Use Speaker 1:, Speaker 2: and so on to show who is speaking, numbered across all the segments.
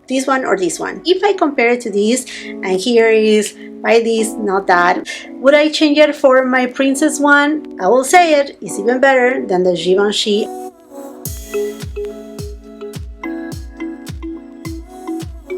Speaker 1: this one or this one. If I compare it to this, and here is buy this, not that, would I change it for my princess one? I will say it, it's even better than the Givenchy.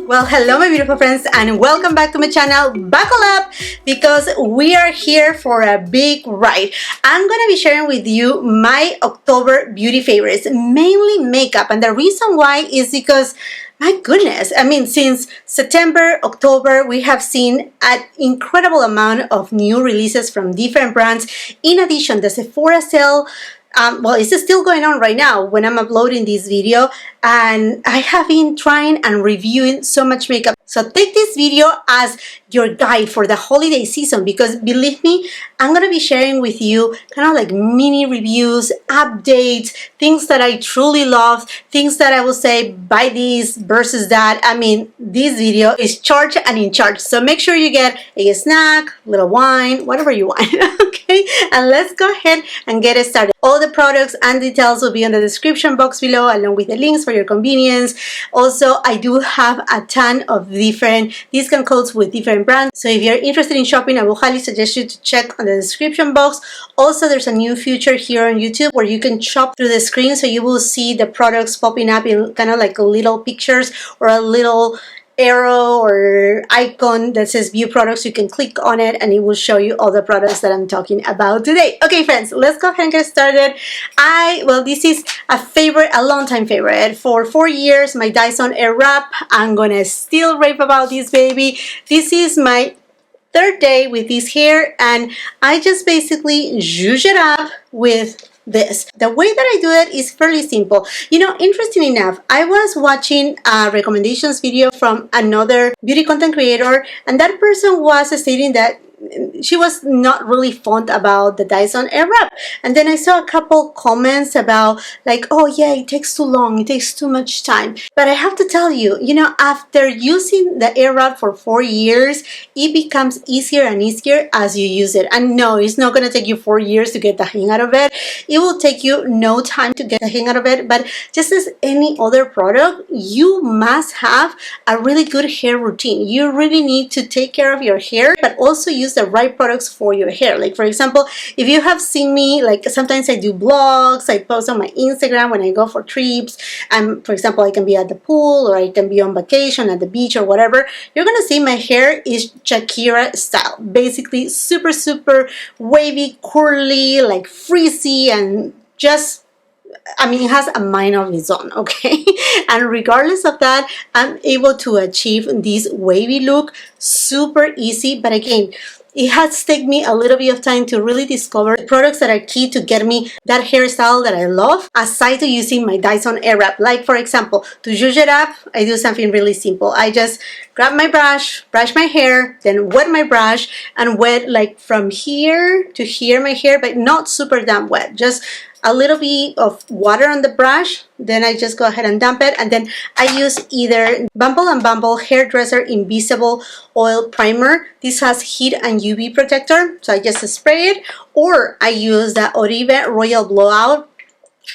Speaker 1: Well, hello my beautiful friends and welcome back to my channel. Buckle up because we are here for a big ride. I'm gonna be sharing with you my October beauty favorites, mainly makeup, and the reason why is because my goodness, I mean, since September, October, we have seen an incredible amount of new releases from different brands. In addition, the Sephora sale, well, it's still going on right now when I'm uploading this video, and I have been trying and reviewing so much makeup. So take this video as your guide for the holiday season, because believe me, I'm gonna be sharing with you kind of like mini reviews, updates, things that I truly love, things that I will say buy this versus that. I mean, this video is charged and in charge, so make sure you get a snack, little wine, whatever you want. Okay, and let's go ahead and get it started. All the products and details will be in the description box below, along with the links for your convenience. Also, I do have a ton of different discount codes with different brands, so if you're interested in shopping, I will highly suggest you to check on the description box. Also, there's a new feature here on YouTube where you can chop through the screen, so you will see the products popping up in kind of like little pictures or a little arrow or icon that says view products. You can click on it and it will show you all the products that I'm talking about today. Okay friends, let's go ahead and get started. Well, this is a favorite, a long time favorite. For 4 years, my Dyson Airwrap. I'm gonna still rave about this baby. This is my third day with this hair, and I just basically zhuzh it up with this. The way that I do it is fairly simple. You know, interesting enough, I was watching a recommendations video from another beauty content creator, and that person was stating that she was not really fond about the Dyson Airwrap, and then I saw a couple comments about like, oh yeah, it takes too long, it takes too much time. But I have to tell you, you know, after using the Airwrap for 4 years, it becomes easier and easier as you use it. And no, it's not going to take you 4 years to get the hang out of it. It will take you no time to get the hang out of it, but just as any other product, you must have a really good hair routine. You really need to take care of your hair, but also use the right products for your hair. Like for example, if you have seen me, like sometimes I do vlogs, I post on my Instagram when I go for trips, and for example, I can be at the pool or I can be on vacation at the beach or whatever. You're gonna see my hair is Shakira style, basically super wavy, curly, like frizzy, and just, I mean, it has a mind of its own, okay? And regardless of that, I'm able to achieve this wavy look super easy. But again, it has taken me a little bit of time to really discover the products that are key to get me that hairstyle that I love, aside to using my Dyson Airwrap. Like for example, to zhuzh it up, I do something really simple. I just grab my brush my hair, then wet my brush, and wet like from here to here my hair, but not super damn wet, just a little bit of water on the brush. Then I just go ahead and dump it, and then I use either Bumble and Bumble Hairdresser Invisible Oil Primer. This has heat and UV protector, so I just spray it, or I use the Oribe Royal Blowout.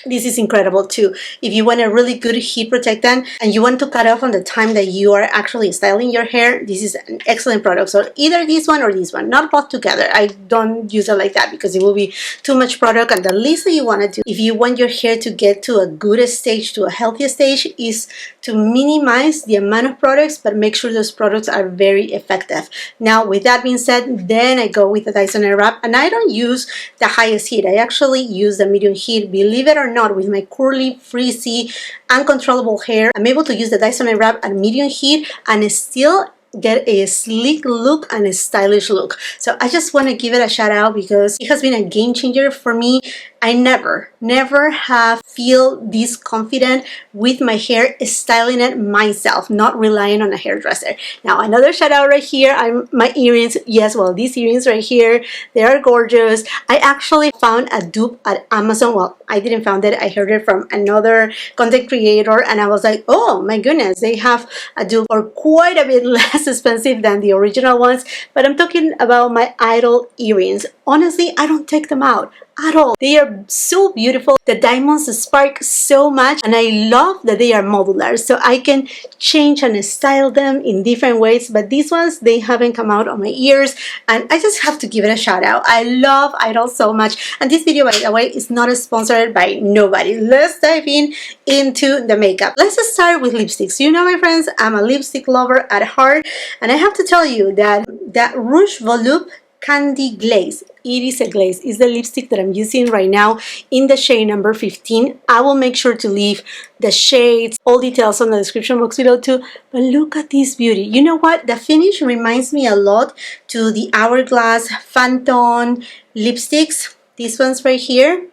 Speaker 1: This is incredible too. If you want a really good heat protectant and you want to cut off on the time that you are actually styling your hair, this is an excellent product. So either this one or this one, not both together. I don't use it like that because it will be too much product. And the least that you want to do if you want your hair to get to a good stage, to a healthy stage, is to minimize the amount of products, but make sure those products are very effective. Now with that being said, then I go with the Dyson Airwrap, and I don't use the highest heat. I actually use the medium heat. Believe it or not, with my curly, frizzy, uncontrollable hair, I'm able to use the Dyson Airwrap at medium heat and still get a sleek look and a stylish look. So I just want to give it a shout out because it has been a game changer for me. I never have feel this confident with my hair styling it myself, not relying on a hairdresser. Now another shout out right here, my earrings. Yes, well, these earrings right here, they are gorgeous. I actually found a dupe at Amazon. Well, I didn't found it, I heard it from another content creator, and I was like, oh my goodness, they have a dupe for quite a bit less expensive than the original ones. But I'm talking about my Idol earrings. Honestly, I don't take them out. at all. They are so beautiful. The diamonds spark so much, and I love that they are modular, so I can change and style them in different ways. But these ones, they haven't come out on my ears, and I just have to give it a shout out. I love Idol so much, and this video, by the way, is not sponsored by nobody. Let's dive into the makeup. Let's just start with lipsticks. You know, my friends, I'm a lipstick lover at heart, and I have to tell you that Rouge Volupte Candy Glaze, it is a glaze, is the lipstick that I'm using right now in the shade number 15. I will make sure to leave the shades, all details on the description box below too. But look at this beauty. You know what? The finish reminds me a lot to the Hourglass Phantom lipsticks. These ones right here,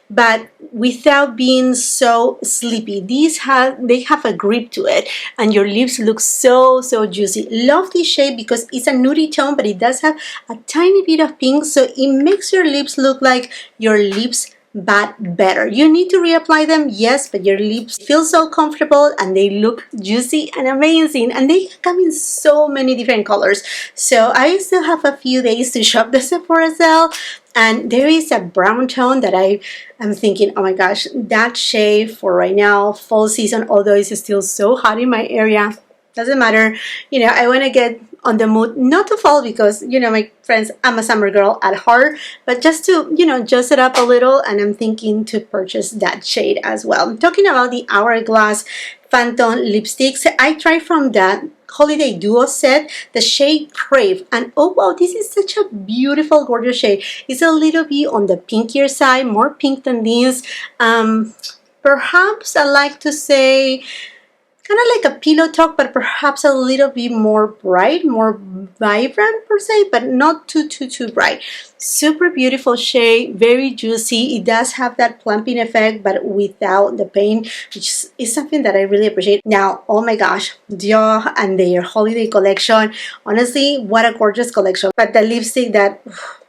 Speaker 1: but without being so sleepy. They have a grip to it, and your lips look so juicy. Love this shade because it's a nudie tone, but it does have a tiny bit of pink, so it makes your lips look like your lips but better. You need to reapply them, yes, but your lips feel so comfortable and they look juicy and amazing, and they come in so many different colors. So I still have a few days to shop the Sephora sale, and there is a brown tone that I am thinking, oh my gosh, that shade for right now, fall season, although it's still so hot in my area, doesn't matter. You know, I want to get on the mood, not to fall, because, you know, my friends, I'm a summer girl at heart, but just to, you know, just it up a little, and I'm thinking to purchase that shade as well. I'm talking about the Hourglass Phantom lipsticks. I tried from that holiday duo set the shade Crave, and oh wow, this is such a beautiful, gorgeous shade. It's a little bit on the pinkier side, more pink than this. Perhaps I like to say kind of like a pillow talk, but perhaps a little bit more bright, more vibrant per se, but not too bright. Super beautiful shade, very juicy. It does have that plumping effect, but without the pain, which is something that I really appreciate. Now, oh my gosh, Dior and their holiday collection. Honestly, what a gorgeous collection. But the lipstick that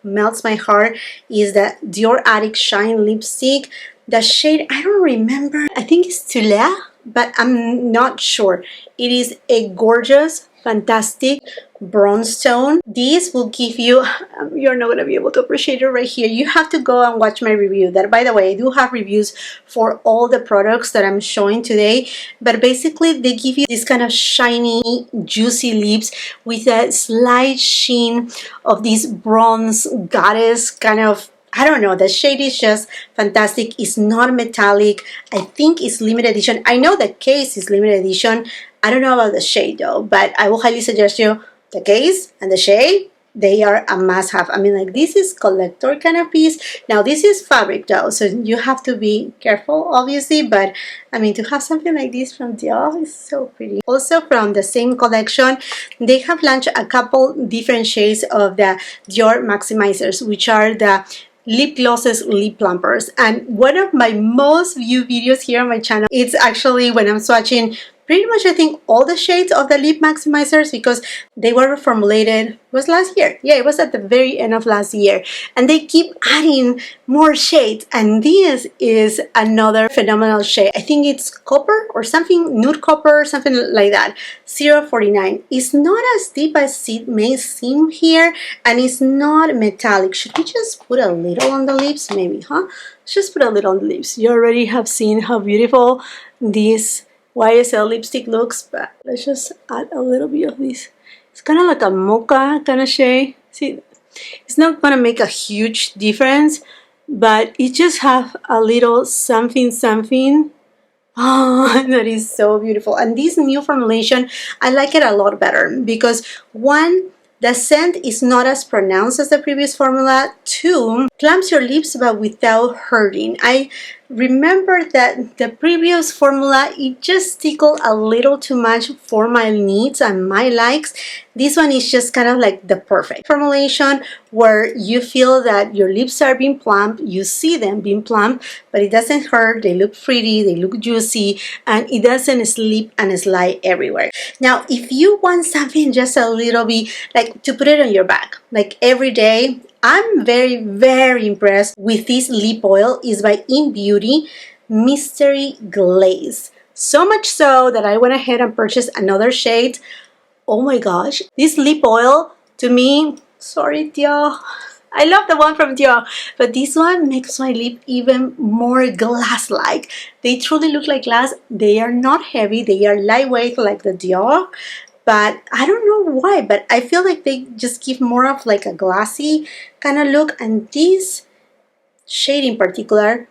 Speaker 1: melts my heart is the Dior Addict Shine lipstick. The shade, I don't remember. I think it's Tula, but I'm not sure. It is a gorgeous, fantastic bronze tone. This will give you, you're not going to be able to appreciate it right here. You have to go and watch my review. That, by the way, I do have reviews for all the products that I'm showing today, but basically they give you this kind of shiny, juicy lips with a slight sheen of this bronze goddess kind of, I don't know, the shade is just fantastic. It's not metallic. I think it's limited edition. I know the case is limited edition. I don't know about the shade though, but I will highly suggest you the case and the shade. They are a must-have. I mean, like, this is collector kind of piece. Now, this is fabric though, so you have to be careful, obviously, but I mean, to have something like this from Dior is so pretty. Also, from the same collection, they have launched a couple different shades of the Dior Maximizers, which are the lip glosses, lip plumpers. And one of my most viewed videos here on my channel, it's actually when I'm swatching pretty much, I think, all the shades of the lip maximizers, because they were reformulated, it was last year. Yeah, it was at the very end of last year. And they keep adding more shades. And this is another phenomenal shade. I think it's copper or something, nude copper, something like that. 049. It's not as deep as it may seem here. And it's not metallic. Should we just put a little on the lips? Maybe, huh? Let's just put a little on the lips. You already have seen how beautiful this YSL lipstick looks, but let's just add a little bit of this. It's kind of like a mocha kind of shade. See, it's not gonna make a huge difference, but it just have a little something. Oh, that is so beautiful. And this new formulation, I like it a lot better because, one, the scent is not as pronounced as the previous formula. Two, clamps your lips but without hurting. I remember that the previous formula, it just tickled a little too much for my needs and my likes. This one is just kind of like the perfect formulation where you feel that your lips are being plump, you see them being plump, but it doesn't hurt, they look pretty, they look juicy, and it doesn't slip and slide everywhere. Now, if you want something just a little bit, like to put it on your back, like every day, I'm very impressed with this lip oil. It's by In Beauty Mystery Glaze. So much so that I went ahead and purchased another shade. Oh my gosh, this lip oil, to me, sorry Dior, I love the one from Dior, but this one makes my lip even more glass-like. They truly look like glass. They are not heavy. They are lightweight like the Dior, but I don't know why, but I feel like they just give more of like a glassy kind of look. And this shade in particular,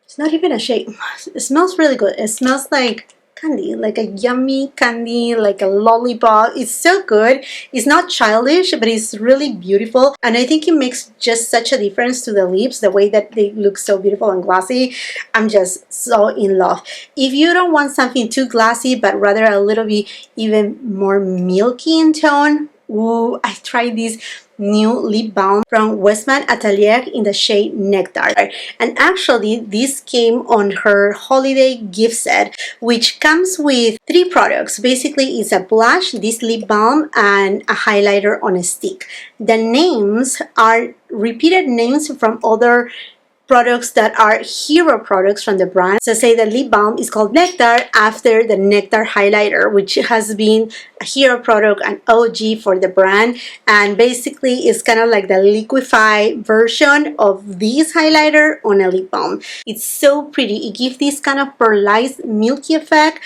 Speaker 1: it's not even a shade. It smells really good. It smells like candy, like a yummy candy, like a lollipop. It's so good. It's not childish, but it's really beautiful, and I think it makes just such a difference to the lips, the way that they look so beautiful and glossy. I'm just so in love. If you don't want something too glossy but rather a little bit even more milky in tone, ooh, I tried this new lip balm from Westman Atelier in the shade Nectar, and actually this came on her holiday gift set, which comes with 3 products. Basically, it's a blush, this lip balm, and a highlighter on a stick. The names are repeated names from other products that are hero products from the brand. So say the lip balm is called Nectar after the Nectar highlighter, which has been a hero product, an OG for the brand, and basically it's kind of like the liquefied version of this highlighter on a lip balm. It's so pretty. It gives this kind of pearlized milky effect,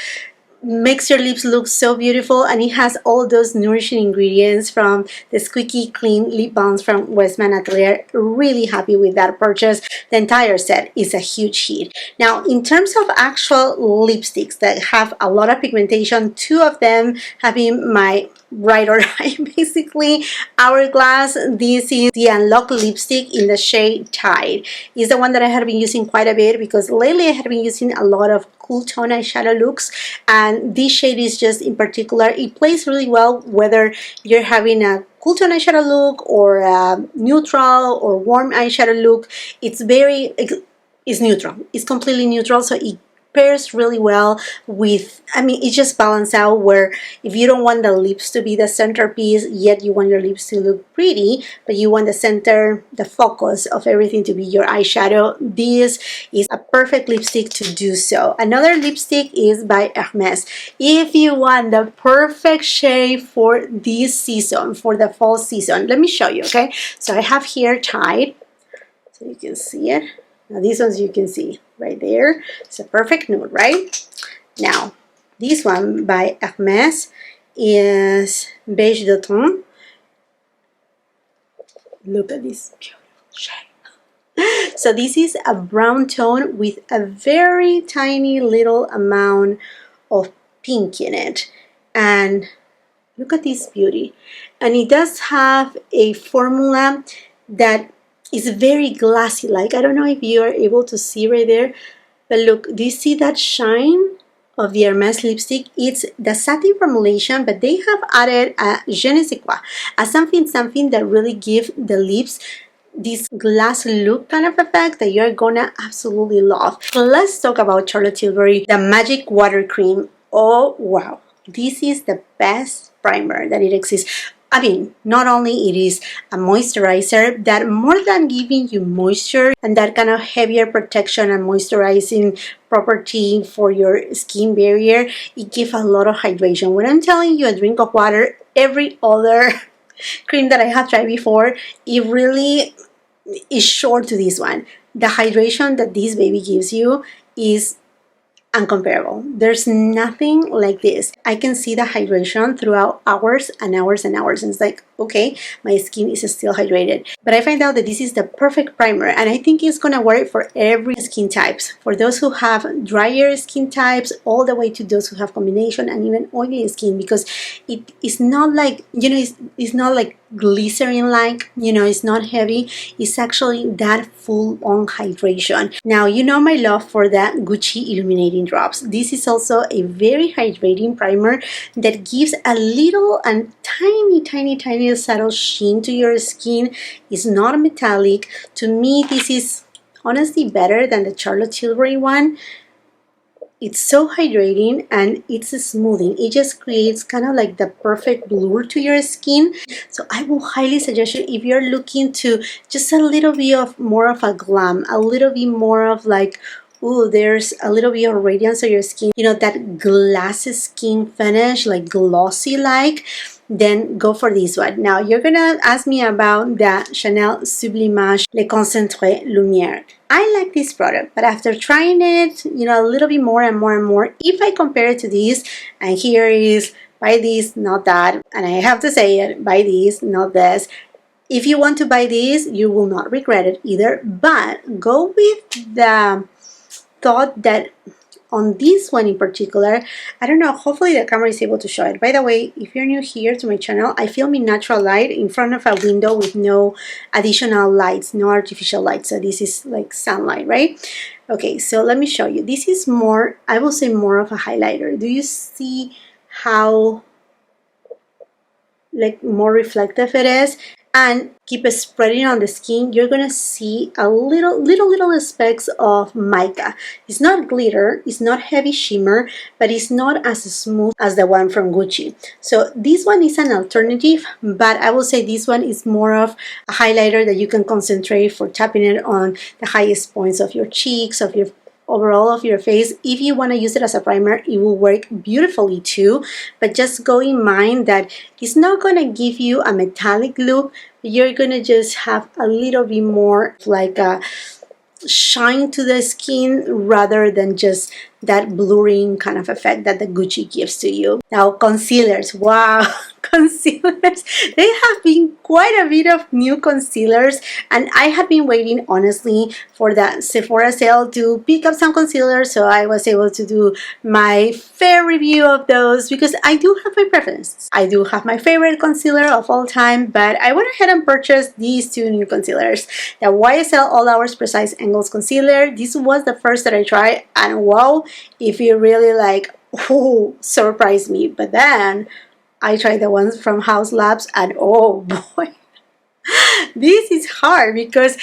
Speaker 1: makes your lips look so beautiful, and it has all those nourishing ingredients from the squeaky clean lip balms from Westman Atelier. Really happy with that purchase. The entire set is a huge hit. Now, in terms of actual lipsticks that have a lot of pigmentation, 2 of them have been my ride or die, basically. Hourglass, this is the Unlock lipstick in the shade Tide. It's the one that I have been using quite a bit because lately I have been using a lot of cool tone eyeshadow looks, and this shade is just in particular, it plays really well whether you're having a cool tone eyeshadow look or a neutral or warm eyeshadow look. It's neutral. It's completely neutral, so it pairs really well with, I mean, it just balances out where if you don't want the lips to be the centerpiece, yet you want your lips to look pretty, but you want the center, the focus of everything to be your eyeshadow, this is a perfect lipstick to do so. Another lipstick is by Hermes. If you want the perfect shade for this season, for the fall season, let me show you, okay? So I have here Tide, so you can see it. Now these ones you can see right there. It's a perfect nude, right? Now, this one by Hermes is Beige d'Automne. Look at this beautiful shade. So this is a brown tone with a very tiny little amount of pink in it. And look at this beauty. And it does have a formula that is very glassy, like, I don't know if you are able to see right there, but look, do you see that shine of the Hermes lipstick? It's the satin formulation, but they have added a je ne sais quoi, a something that really gives the lips this glass look kind of effect that you're gonna absolutely love. So let's talk about Charlotte Tilbury, the Magic Water Cream. Oh wow, this is the best primer that it exists. I mean, not only it is a moisturizer that, more than giving you moisture and that kind of heavier protection and moisturizing property for your skin barrier, it gives a lot of hydration. When I'm telling you a drink of water, every other cream that I have tried before, it really is short to this one. The hydration that this baby gives you is uncomparable. There's nothing like this. I can see the hydration throughout hours and hours and hours, and it's like, okay, my skin is still hydrated. But I find out that this is the perfect primer, and I think it's gonna work for every skin types. For those who have drier skin types, all the way to those who have combination and even oily skin, because it is not like, you know, it's not like glycerin like, you know, it's not heavy. It's actually that full-on hydration. Now, you know my love for the Gucci Illuminating drops. This is also a very hydrating primer that gives a little and tiny subtle sheen to your skin. It's not metallic. To me, this is honestly better than the Charlotte Tilbury one. It's so hydrating and it's smoothing. It just creates kind of like the perfect blur to your skin. So I will highly suggest you, if you're looking to just a little bit of more of a glam, a little bit more of like, ooh, there's a little bit of radiance on your skin, you know, that glass skin finish, like glossy like, then go for this one. Now you're gonna ask me about the Chanel Sublimage Le Concentré Lumiere. I like this product, but after trying it, you know, a little bit more and more and more, if I compare it to this, and here is buy this, not that, and I have to say it, buy this, not this. If you want to buy this, you will not regret it either, but go with the thought that on this one in particular, I don't know, hopefully the camera is able to show it. By the way, if you're new here to my channel, I film in natural light in front of a window with no additional lights, no artificial light. So this is like sunlight, right? Okay, so let me show you. This is more, I will say more of a highlighter. Do you see how like more reflective it is? And keep it spreading on the skin, you're gonna see a little specks of mica. It's not glitter, it's not heavy shimmer, but it's not as smooth as the one from Gucci. So this one is an alternative, but I will say this one is more of a highlighter that you can concentrate for tapping it on the highest points of your cheeks, of your overall of your face. If you want to use it as a primer, it will work beautifully too, but just go in mind that it's not going to give you a metallic look. You're going to just have a little bit more like a shine to the skin rather than just that blurring kind of effect that the Gucci gives to you. Now concealers, wow, concealers, there have been quite a bit of new concealers, and I have been waiting honestly for that Sephora sale to pick up some concealers, so I was able to do my fair review of those because I do have my preferences. I do have my favorite concealer of all time, but I went ahead and purchased these two new concealers. The YSL All Hours Precise Angles Concealer. This was the first that I tried, and wow, if you really like, oh, surprised me. But then I tried the ones from House Labs, and oh boy, this is hard because,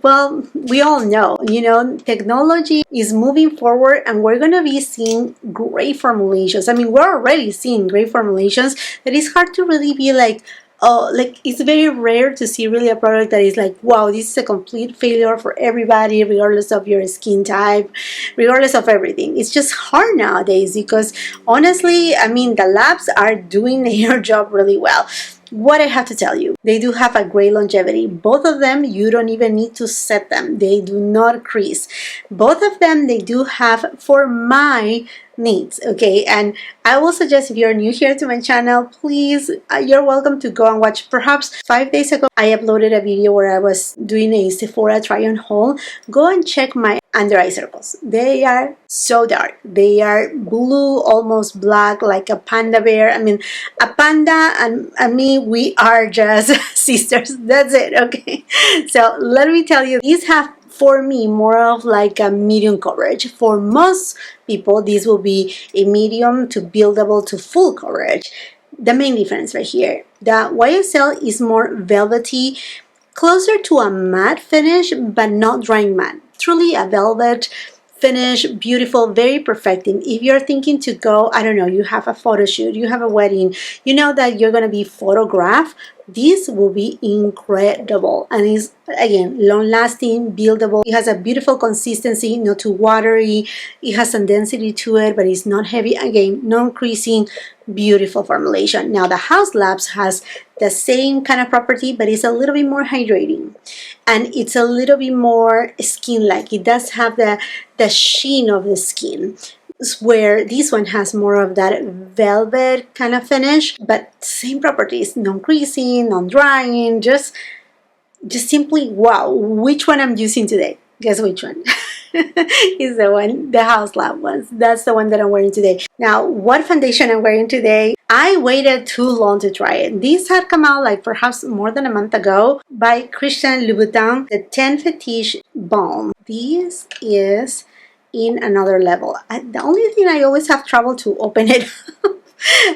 Speaker 1: well, we all know, you know, technology is moving forward and we're going to be seeing great formulations. I mean, we're already seeing great formulations that it's hard to really be like, oh, like it's very rare to see really a product that is like, wow, this is a complete failure for everybody, regardless of your skin type, regardless of everything. It's just hard nowadays because honestly, I mean, the labs are doing their job really well. What I have to tell you, they do have a great longevity. Both of them, you don't even need to set them. They do not crease. Both of them, they do have for my needs, okay? And I will suggest if you're new here to my channel, please, you're welcome to go and watch. Perhaps 5 days ago, I uploaded a video where I was doing a Sephora try-on haul. Go and check my under eye circles. They are so dark. They are blue, almost black, like a panda bear. I mean, a panda and me, we are just sisters. That's it, okay? So let me tell you, these have, for me, more of like a medium coverage. For most people, this will be a medium to buildable to full coverage. The main difference right here, the YSL is more velvety, closer to a matte finish, but not drying matte. Truly a velvet finish, beautiful, very perfecting. If you're thinking to go, I don't know, you have a photo shoot, you have a wedding, you know that you're going to be photographed, this will be incredible. And it's, again, long-lasting, buildable. It has a beautiful consistency, not too watery. It has some density to it, but it's not heavy. Again, non-creasing, beautiful formulation. Now, the House Labs has the same kind of property, but it's a little bit more hydrating. And it's a little bit more skin-like. It does have the sheen of the skin, where this one has more of that velvet kind of finish, but same properties, non-creasing, non-drying, just simply wow. Which one I'm using today? Guess which one? Is the one, the House Lab ones. That's the one that I'm wearing today. Now, what foundation I'm wearing today? I waited too long to try it. These had come out like perhaps more than a month ago by Christian Louboutin, the Teint Fétiche Baume. This is in another level. The only thing, I always have trouble to open it.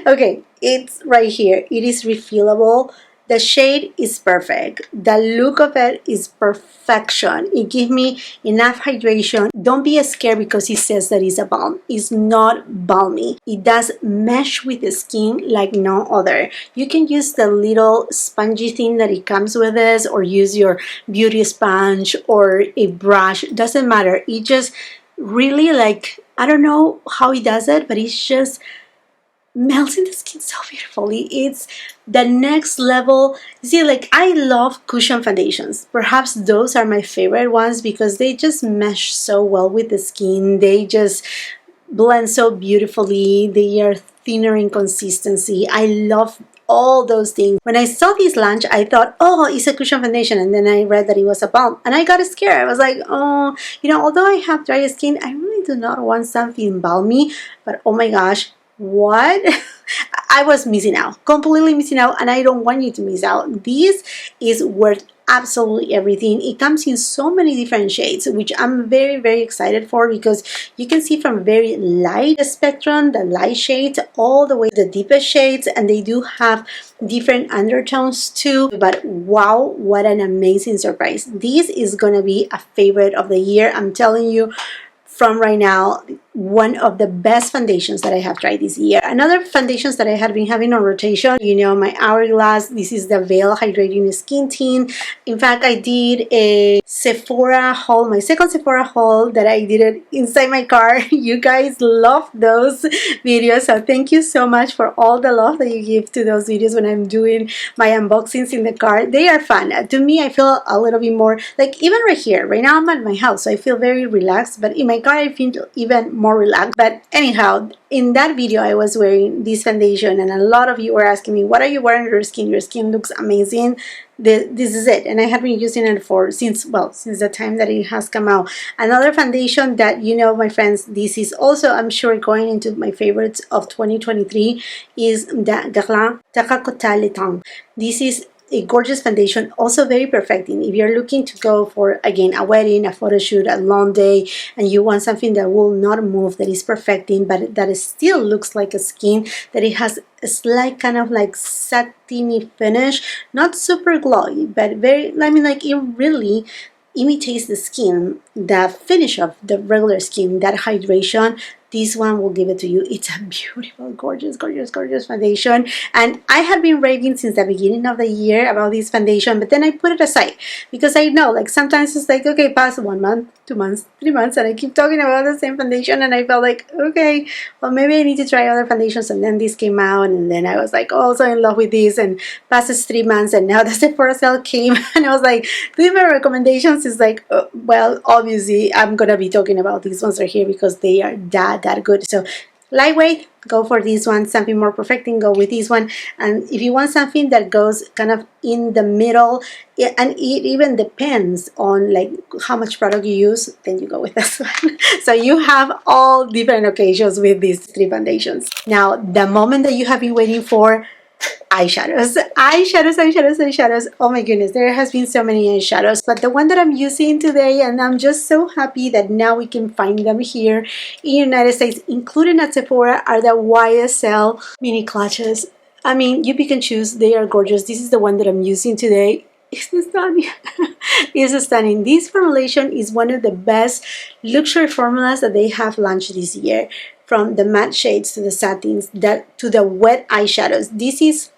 Speaker 1: Okay, it's right here. It is refillable. The shade is perfect. The look of it is perfection. It gives me enough hydration. Don't be scared because it says that it's a balm. It's not balmy. It does mesh with the skin like no other. You can use the little spongy thing that it comes with this, or use your beauty sponge or a brush. Doesn't matter. It just really, like, I don't know how he does it, but it's just melts in the skin so beautifully. It's the next level. See, like, I love cushion foundations. Perhaps those are my favorite ones because they just mesh so well with the skin. They just blend so beautifully. They are thinner in consistency. I love all those things. When I saw this launch, I thought, oh, it's a cushion foundation, and then I read that it was a balm, and I got scared. I was like, oh, you know, although I have dry skin, I really do not want something balmy, but oh my gosh, what? I was missing out, completely missing out, and I don't want you to miss out. This is worth absolutely everything. It comes in so many different shades, which I'm very, very excited for, because you can see from very light spectrum, the light shades, all the way to the deepest shades, and they do have different undertones too. But wow, what an amazing surprise. This is gonna be a favorite of the year. I'm telling you from right now, one of the best foundations that I have tried this year. Another foundations that I had been having on rotation, you know, my Hourglass. This is the Veil Hydrating Skin Tint. In fact, I did a Sephora haul, my second Sephora haul, that I did it inside my car. You guys love those videos, so thank you so much for all the love that you give to those videos when I'm doing my unboxings in the car. They are fun. To me, I feel a little bit more, like, even right here, right now I'm at my house, so I feel very relaxed, but in my car I feel even more relaxed. But anyhow, in that video I was wearing this foundation, and a lot of you were asking me, what are you wearing on your skin? Your skin looks amazing. This is it, and I have been using it for since the time that it has come out. Another foundation that, you know, my friends, this is also, I'm sure, going into my favorites of 2023 is the Guerlain Terracotta Teint. This is a gorgeous foundation, also very perfecting if you're looking to go for, again, a wedding, a photo shoot, a long day, and you want something that will not move, that is perfecting, but that it still looks like a skin, that it has a slight kind of like satiny finish, not super glowy, but very, I mean, like, it really imitates the skin, the finish of the regular skin, that hydration. This one will give it to you. It's a beautiful, gorgeous, gorgeous, gorgeous foundation, and I have been raving since the beginning of the year about this foundation, but then I put it aside because I know, like, sometimes it's like, okay, past 1 month, 2 months, 3 months, and I keep talking about the same foundation, and I felt like, okay, well, maybe I need to try other foundations. And then this came out, and then I was like, oh, so in love with this, and passes 3 months, and now the Sephora sale came, and I was like, doing my recommendations is like, well, obviously I'm gonna be talking about these ones right here because they are that good. So lightweight, go for this one. Something more perfecting, go with this one. And if you want something that goes kind of in the middle, and it even depends on like how much product you use, then you go with this one. So you have all different occasions with these 3 foundations. Now, the moment that you have been waiting for, eyeshadows. Oh my goodness, there has been so many eyeshadows, but the one that I'm using today, and I'm just so happy that now we can find them here in the United States, including at Sephora, are the YSL mini clutches. I mean, you pick and choose. They are gorgeous. This is the one that I'm using today. It's stunning. It's stunning. This formulation is one of the best luxury formulas that they have launched this year. From the matte shades to the satins, to the wet eyeshadows. This is,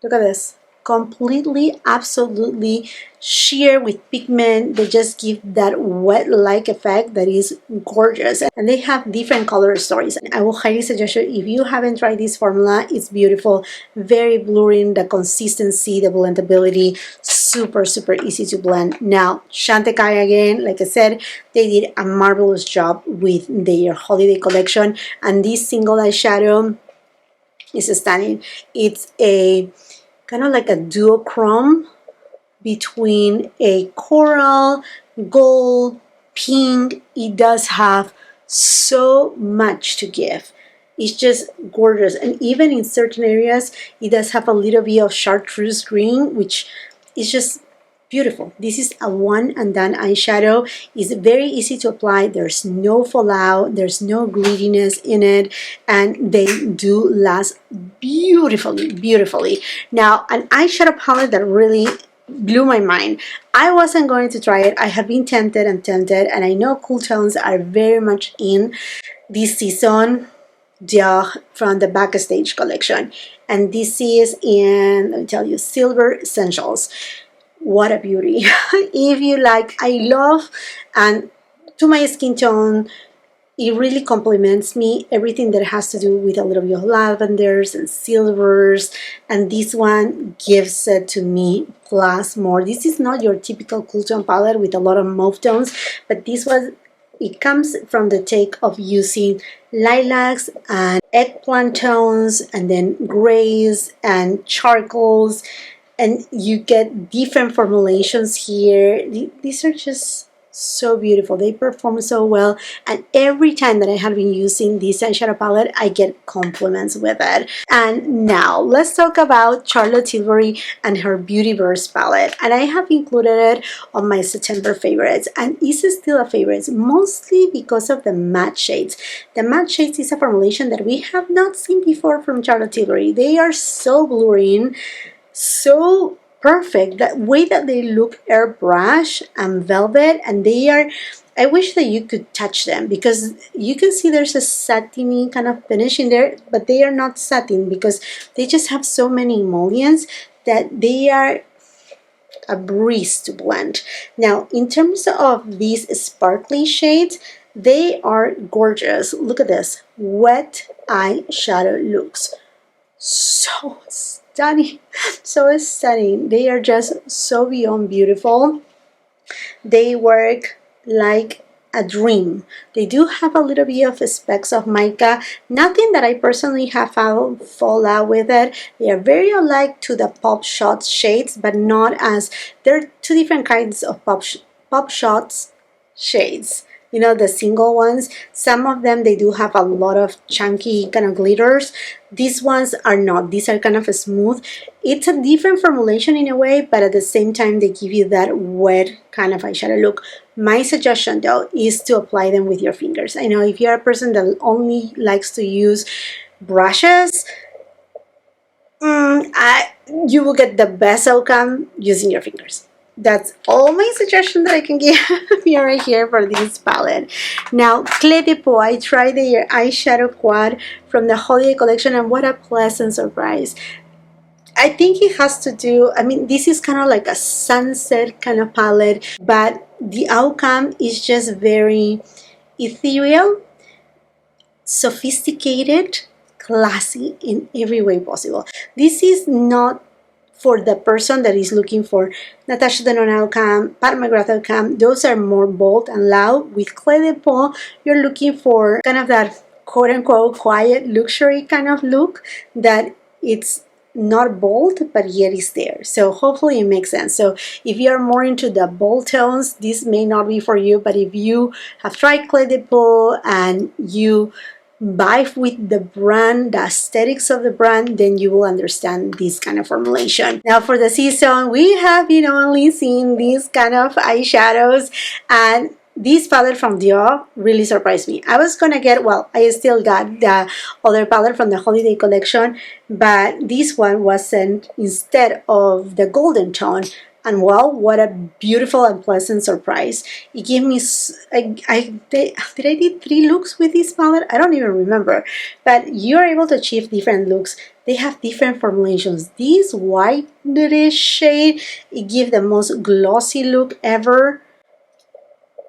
Speaker 1: look at this, completely, absolutely sheer with pigment. They just give that wet-like effect that is gorgeous, and they have different color stories. I will highly suggest you, if you haven't tried this formula, it's beautiful, very blurring, the consistency, the blendability, super easy to blend. Now, Chantecaille, again, like I said, they did a marvelous job with their holiday collection, and this single eyeshadow is stunning. It's a kind of like a duochrome between a coral, gold, pink. It does have so much to give. It's just gorgeous, and even in certain areas it does have a little bit of chartreuse green, which is just beautiful. This is a one and done eyeshadow. It's very easy to apply. There's no fallout, there's no grittiness in it, and they do last beautifully. Now, an eyeshadow palette that really blew my mind. I wasn't going to try it. I have been tempted, and I know cool tones are very much in this season. Dior from the Backstage collection, and this is in, let me tell you, Silver Essentials. What a beauty. If you like, I love, and to my skin tone, it really complements me, everything that has to do with a little bit of lavenders and silvers, and this one gives it to me plus more. This is not your typical cool tone palette with a lot of mauve tones, but this one, it comes from the take of using lilacs and eggplant tones and then grays and charcoals, and you get different formulations here. These are just so beautiful. They perform so well, and every time that I have been using this eyeshadow palette, I get compliments with it. And now let's talk about Charlotte Tilbury and her Beauty Burst palette, and I have included it on my September favorites, and this is still a favorite mostly because of the matte shades. The matte shades is a formulation that we have not seen before from Charlotte Tilbury. They are so blurring, so perfect, that way that they look airbrush and velvet, and they are, I wish that you could touch them because you can see there's a satiny kind of finish in there, but they are not satin because they just have so many emollients that they are a breeze to blend. Now in terms of these sparkly shades, they are gorgeous. Look at this wet eyeshadow looks so stunning, so stunning. They are just so beyond beautiful. They work like a dream. They do have a little bit of specks of mica, nothing that I personally have found fall out with it. They are very alike to the Pop Shots shades, but not as, they're two different kinds of Pop Shots shades. You know, the single ones, some of them, they do have a lot of chunky kind of glitters. These ones are not. These are kind of smooth. It's a different formulation in a way, but at the same time, they give you that wet kind of eyeshadow look. My suggestion, though, is to apply them with your fingers. I know if you're a person that only likes to use brushes, you will get the best outcome using your fingers. That's all my suggestion that I can give you right here for this palette. Now, Clé de Peau, I tried their eyeshadow quad from the holiday collection, and what a pleasant surprise. I think it has to do, I mean, this is kind of like a sunset kind of palette, but the outcome is just very ethereal, sophisticated, classy in every way possible. This is not for the person that is looking for Natasha Denona outcome, Pat McGrath outcome. Those are more bold and loud. With Clé de Peau, you're looking for kind of that quote-unquote quiet luxury kind of look that it's not bold, but yet is there. So hopefully it makes sense. So if you are more into the bold tones, this may not be for you, but if you have tried Clé de Peau and you vibe with the brand, the aesthetics of the brand, then you will understand this kind of formulation. Now for the season, we have only seen these kind of eyeshadows, and this palette from Dior really surprised me. I was gonna get, well, I still got the other palette from the holiday collection, but this one wasn't, instead of the golden tone. And well, what a beautiful and pleasant surprise. It gave me, did I did 3 looks with this palette? I don't even remember. But you're able to achieve different looks. They have different formulations. This whitish shade, it gives the most glossy look ever.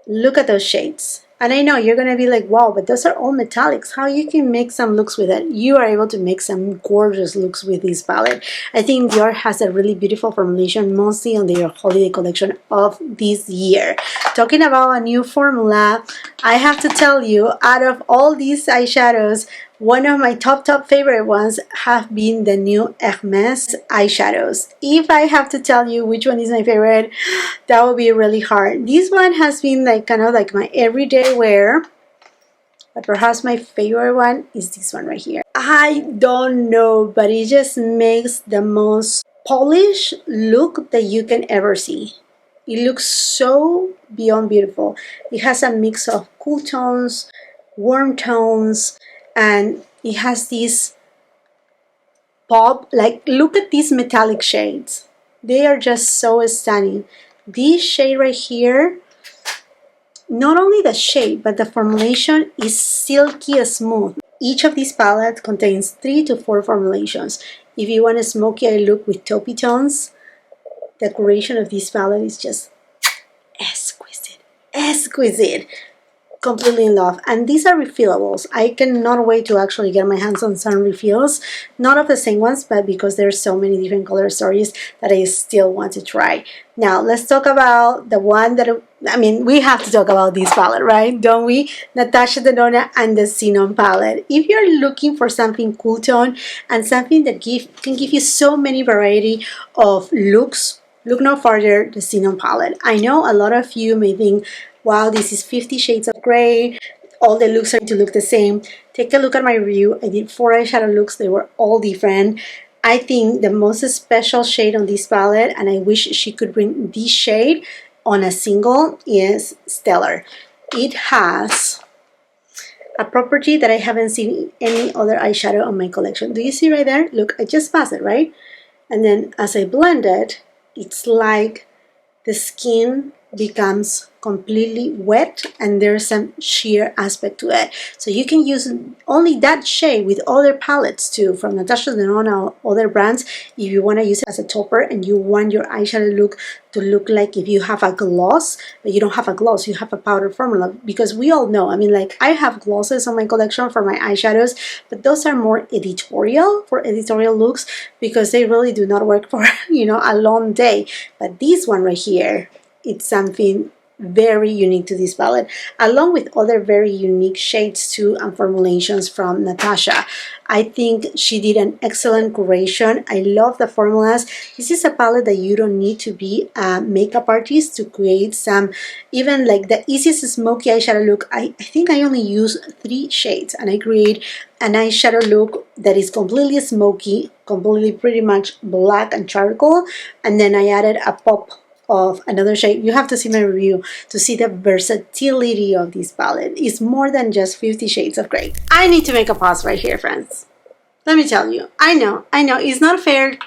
Speaker 1: Look at those shades. And I know you're going to be like, wow, but those are all metallics. How you can make some looks with it? You are able to make some gorgeous looks with this palette. I think Dior has a really beautiful formulation, mostly on their holiday collection of this year. Talking about a new formula, I have to tell you, out of all these eyeshadows, one of my top favorite ones have been the new Hermes eyeshadows. If I have to tell you which one is my favorite, that would be really hard. This one has been like kind of like my everyday wear, but perhaps my favorite one is this one right here. I don't know, but it just makes the most polished look that you can ever see. It looks so beyond beautiful. It has a mix of cool tones, warm tones, and it has this pop, like look at these metallic shades. They are just so stunning. This shade right here, not only the shade, but the formulation is silky smooth. Each of these palettes contains 3 to 4 formulations. If you want a smoky eye look with taupey tones, the decoration of this palette is just exquisite. Exquisite. completely in love. And these are refillables. I cannot wait to actually get my hands on some refills, not of the same ones, but because there's so many different color stories that I still want to try. Now let's talk about the one that, I mean, we have to talk about this palette, right? Don't we? Natasha Denona and the Xenon palette. If you're looking for something cool tone and something that can give you so many variety of looks, look no further, the Xenon palette. I know a lot of you may think, wow, this is 50 shades of gray, all the looks are to look the same. Take a look at my review. I did 4 eyeshadow looks, they were all different. I think the most special shade on this palette, and I wish she could bring this shade on a single, is Stellar. It has a property that I haven't seen in any other eyeshadow on my collection. Do you see right there? Look, I just passed it, right? And then as I blend it, it's like the skin becomes completely wet and there's some sheer aspect to it. So you can use only that shade with other palettes too, from Natasha Denona or other brands, if you want to use it as a topper and you want your eyeshadow look to look like if you have a gloss, but you don't have a gloss, you have a powder formula. Because we all know, I mean, like, I have glosses on my collection for my eyeshadows, but those are more editorial, for editorial looks, because they really do not work for, you know, a long day. But this one right here, it's something very unique to this palette, along with other very unique shades too and formulations from Natasha. I think she did an excellent curation. I love the formulas. This is a palette that you don't need to be a makeup artist to create some, even like the easiest smoky eyeshadow look. I think I only use 3 shades and I create an eyeshadow look that is completely smoky, completely pretty much black and charcoal, and then I added a pop of another shade. You have to see my review to see the versatility of this palette. It's more than just 50 shades of gray. I need to make a pause right here, friends. Let me tell you, I know, it's not fair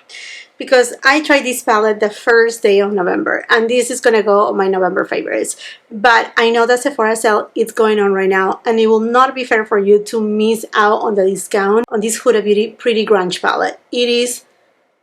Speaker 1: because I tried this palette the first day of November and this is gonna go on my November favorites. But I know that Sephora sale is going on right now and it will not be fair for you to miss out on the discount on this Huda Beauty Pretty Grunge palette. It is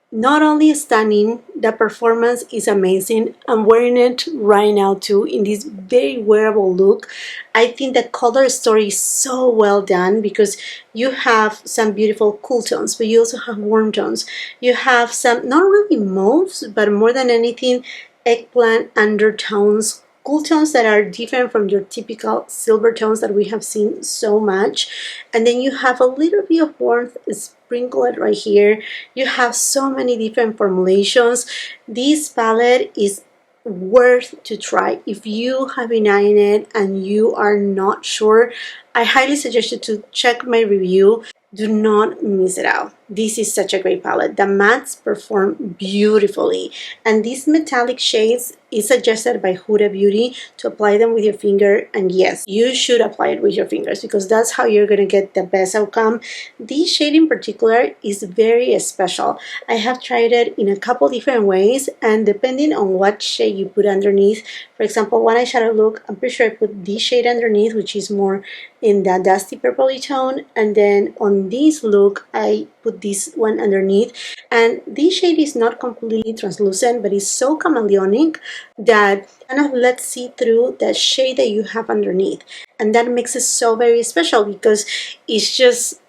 Speaker 1: not only stunning, the performance is amazing. I'm wearing it right now too in this very wearable look. I think the color story is so well done because you have some beautiful cool tones, but you also have warm tones. You have some, not really mauves, but more than anything, eggplant undertones, cool tones that are different from your typical silver tones that we have seen so much. And then you have a little bit of warmth sprinkled right here. You have so many different formulations. This palette is worth to try. If you have been eyeing it and you are not sure, I highly suggest you to check my review. Do not miss it out. This is such a great palette. The mattes perform beautifully, and these metallic shades is suggested by Huda Beauty to apply them with your finger, and yes, you should apply it with your fingers because that's how you're going to get the best outcome. This shade in particular is very special. I have tried it in a couple different ways, and depending on what shade you put underneath, for example, one eyeshadow look, I'm pretty sure I put this shade underneath, which is more in the dusty purpley tone, and then on this look I put this one underneath, and this shade is not completely translucent but it's so chameleonic that kind of lets see through the shade that you have underneath, and that makes it so very special because it's just,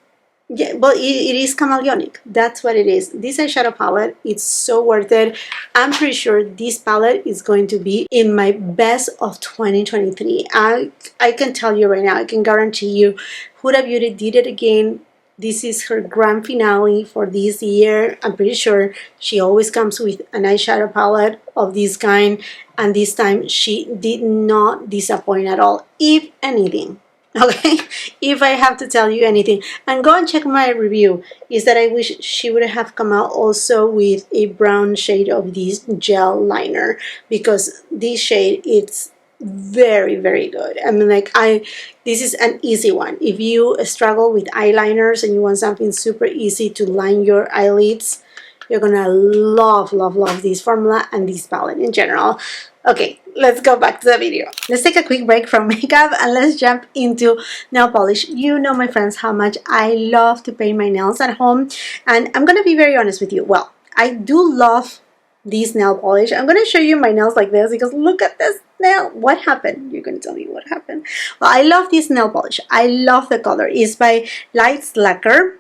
Speaker 1: yeah, well, it is chameleonic. That's what it is. This eyeshadow palette, it's so worth it. I'm pretty sure this palette is going to be in my best of 2023. I can tell you right now, I can guarantee you, Huda Beauty did it again. This is her grand finale for this year. I'm pretty sure she always comes with an eyeshadow palette of this kind, and this time she did not disappoint at all, if anything. Okay, if I have to tell you anything, and go and check my review, is that I wish she would have come out also with a brown shade of this gel liner, because this shade, it's very good. I mean, like, this is an easy one. If you struggle with eyeliners and you want something super easy to line your eyelids, you're gonna love this formula and this palette in general. Okay, let's go back to the video. Let's take a quick break from makeup and let's jump into nail polish. You know, my friends, how much I love to paint my nails at home, and I'm gonna be very honest with you. Well, I do love this nail polish. I'm going to show you my nails like this because look at this nail. What happened? You're going to tell me what happened. Well, I love this nail polish. I love the color. It's by LACQUER.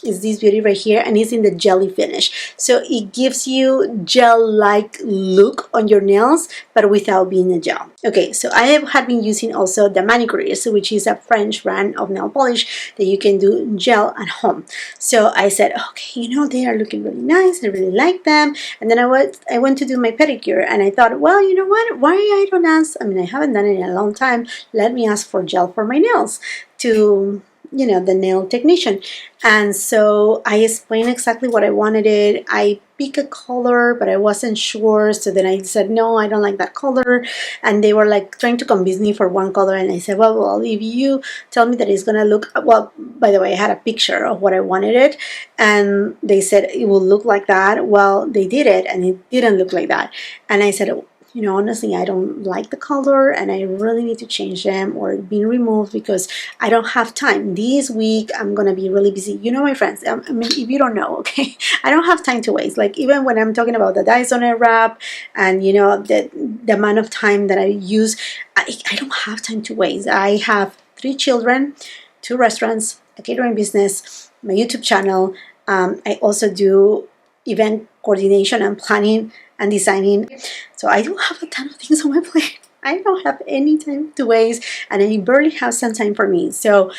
Speaker 1: Is this beauty right here, and it's in the jelly finish, so it gives you gel-like look on your nails but without being a gel. Okay, so I have been using also the Mascaras, which is a French brand of nail polish that you can do gel at home. So I said, okay, you know, they are looking really nice, I really like them. And then I went to do my pedicure, and I thought, well, you know what, why I don't ask, I mean, I haven't done it in a long time, let me ask for gel for my nails to, you know, the nail technician. And so I explained exactly what I wanted. I picked a color, but I wasn't sure, so then I said, no, I don't like that color. And they were like trying to convince me for one color, and I said, well, if you tell me that it's gonna look, well, by the way, I had a picture of what I wanted it, and they said it will look like that. Well, they did it, and it didn't look like that. And I said, you know, honestly, I don't like the color, and I really need to change them or be removed because I don't have time. This week, I'm going to be really busy. You know, my friends, I mean, if you don't know, okay, I don't have time to waste. Like, even when I'm talking about the dies on a wrap and, you know, the amount of time that I use, I don't have time to waste. I have 3 children, 2 restaurants, a catering business, my YouTube channel. I also do event coordination and planning and designing. So I don't have a ton of things on my plate. I don't have any time to waste, and I barely have some time for me. So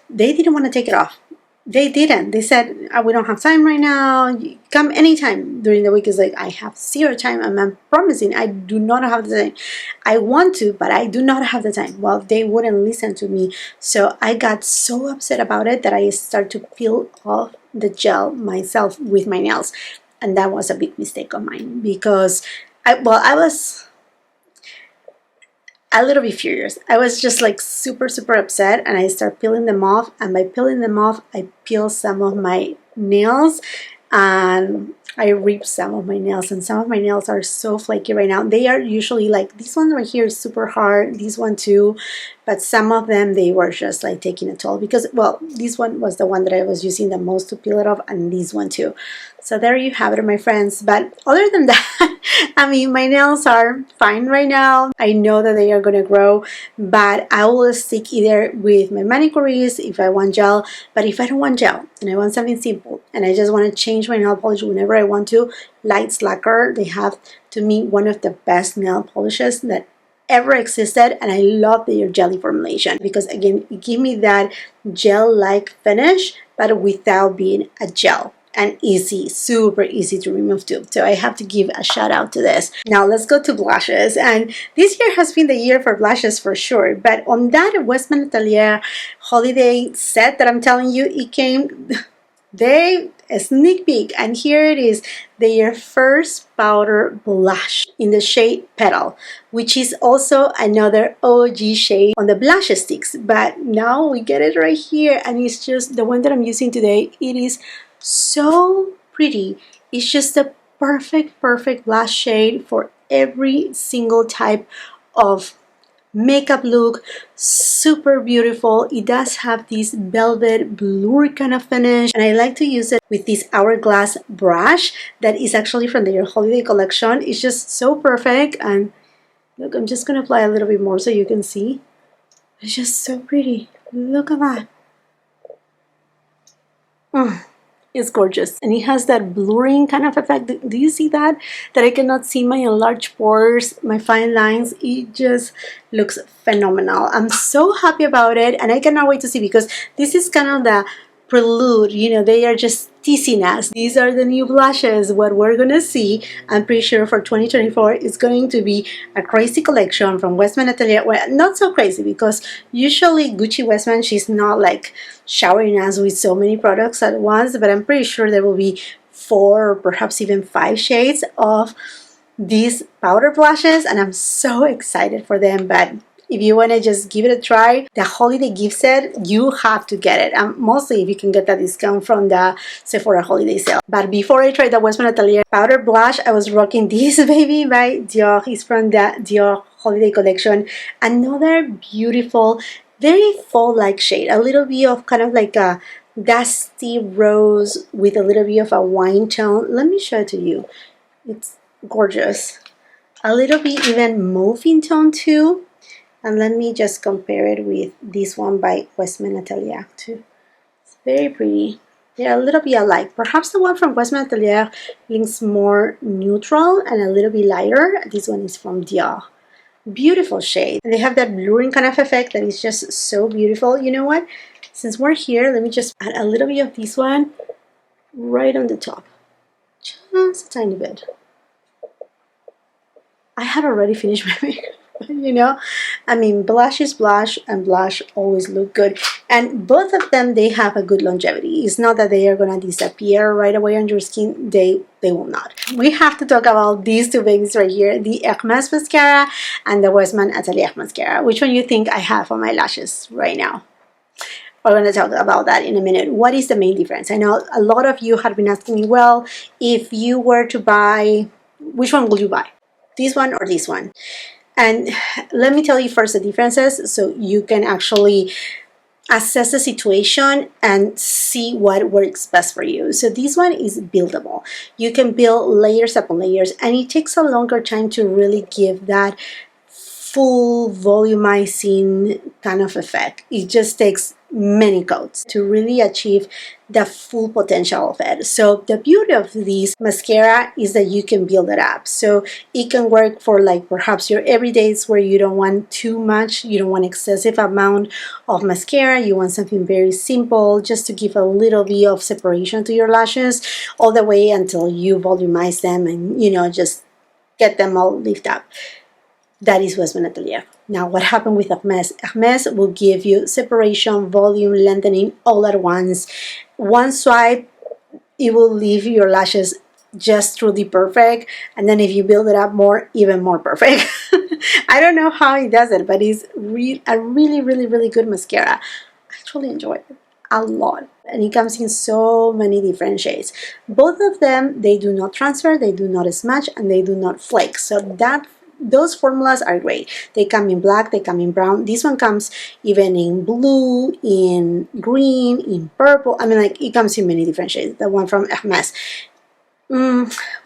Speaker 1: they didn't want to take it off. They didn't. They said, we don't have time right now. You come anytime during the week. Is like, I have 0 time, and I'm promising I do not have the time. I want to, but I do not have the time. Well, they wouldn't listen to me. So I got so upset about it that I started to peel off the gel myself with my nails. And that was a big mistake of mine because I was a little bit furious. I was just like super upset, and I started peeling them off, and by peeling them off, I peeled some of my nails, and I ripped some of my nails, and some of my nails are so flaky right now. They are usually like, this one right here is super hard, this one too, but some of them, they were just like taking a toll because, well, this one was the one that I was using the most to peel it off, and this one too. So there you have it, my friends. But other than that, I mean, my nails are fine right now. I know that they are going to grow, but I will stick either with my Mascaras if I want gel. But if I don't want gel and I want something simple and I just want to change my nail polish whenever I want to, LACQUER, they have, to me, one of the best nail polishes that ever existed, and I love their jelly formulation because, again, it gives me that gel-like finish but without being a gel. And easy, super easy to remove too. So I have to give a shout out to this. Now let's go to blushes. And this year has been the year for blushes for sure. But on that Westman Atelier holiday set that I'm telling you, it came a sneak peek. And here it is, their first powder blush in the shade Petal, which is also another OG shade on the blush sticks. But now we get it right here, and it's just the one that I'm using today. It is so pretty. It's just a perfect blush shade for every single type of makeup look. Super beautiful. It does have this velvet blur kind of finish, and I like to use it with this hourglass brush that is actually from their holiday collection. It's just so perfect. And look, I'm just gonna apply a little bit more so you can see. It's just so pretty. Look at that. It's gorgeous, and it has that blurring kind of effect. Do you see that? That I cannot see my enlarged pores, my fine lines. It just looks phenomenal. I'm so happy about it, and I cannot wait to see, because this is kind of the prelude. You know, they are just teasing us. These are the new blushes, what we're gonna see. I'm pretty sure for 2024 it's going to be a crazy collection from Westman Atelier. Well, not so crazy, because usually Gucci Westman, she's not like showering us with so many products at once, but I'm pretty sure there will be 4 or perhaps even 5 shades of these powder blushes, and I'm so excited for them. But if you want to just give it a try, the holiday gift set, you have to get it. Mostly if you can get that discount from the Sephora holiday sale. But before I tried the Westman Atelier powder blush, I was rocking this baby by Dior. It's from the Dior holiday collection. Another beautiful, very fall-like shade. A little bit of kind of like a dusty rose with a little bit of a wine tone. Let me show it to you. It's gorgeous. A little bit even mauve in tone too. And let me just compare it with this one by Westman Atelier too. It's very pretty. They're a little bit alike. Perhaps the one from Westman Atelier looks more neutral and a little bit lighter. This one is from Dior. Beautiful shade. And they have that blurring kind of effect that is just so beautiful. You know what? Since we're here, let me just add a little bit of this one right on the top. Just a tiny bit. I had already finished my makeup. You know, I mean, blush is blush and blush always look good, and both of them, they have a good longevity. It's not that they are gonna disappear right away on your skin. They will not. We have to talk about these two babies right here, the Hermès mascara and the Westman Atelier mascara. Which one you think I have on my lashes right now? We're going to talk about that in a minute. What is the main difference? I know a lot of you have been asking me, well, if you were to buy, which one will you buy? This one or this one? And let me tell you first the differences so you can actually assess the situation and see what works best for you. So this one is buildable. You can build layers upon layers, and it takes a longer time to really give that full volumizing kind of effect. It just takes many coats to really achieve the full potential of it. So the beauty of this mascara is that you can build it up. So it can work for like perhaps your everydays where you don't want too much, you don't want excessive amount of mascara, you want something very simple just to give a little bit of separation to your lashes all the way until you volumize them and, you know, just get them all lifted up. That is Westman Atelier. Now, what happened with Hermès? Hermès will give you separation, volume, lengthening all at once. One swipe, it will leave your lashes just truly perfect. And then if you build it up more, even more perfect. I don't know how he does it, but it's a really, really good mascara. I actually enjoy it a lot. And it comes in so many different shades. Both of them, they do not transfer, they do not smudge, and they do not flake. So those formulas are great. They come in black, they come in brown. This one comes even in blue, in green, in purple. I mean, like, it comes in many different shades. The one from Hermès.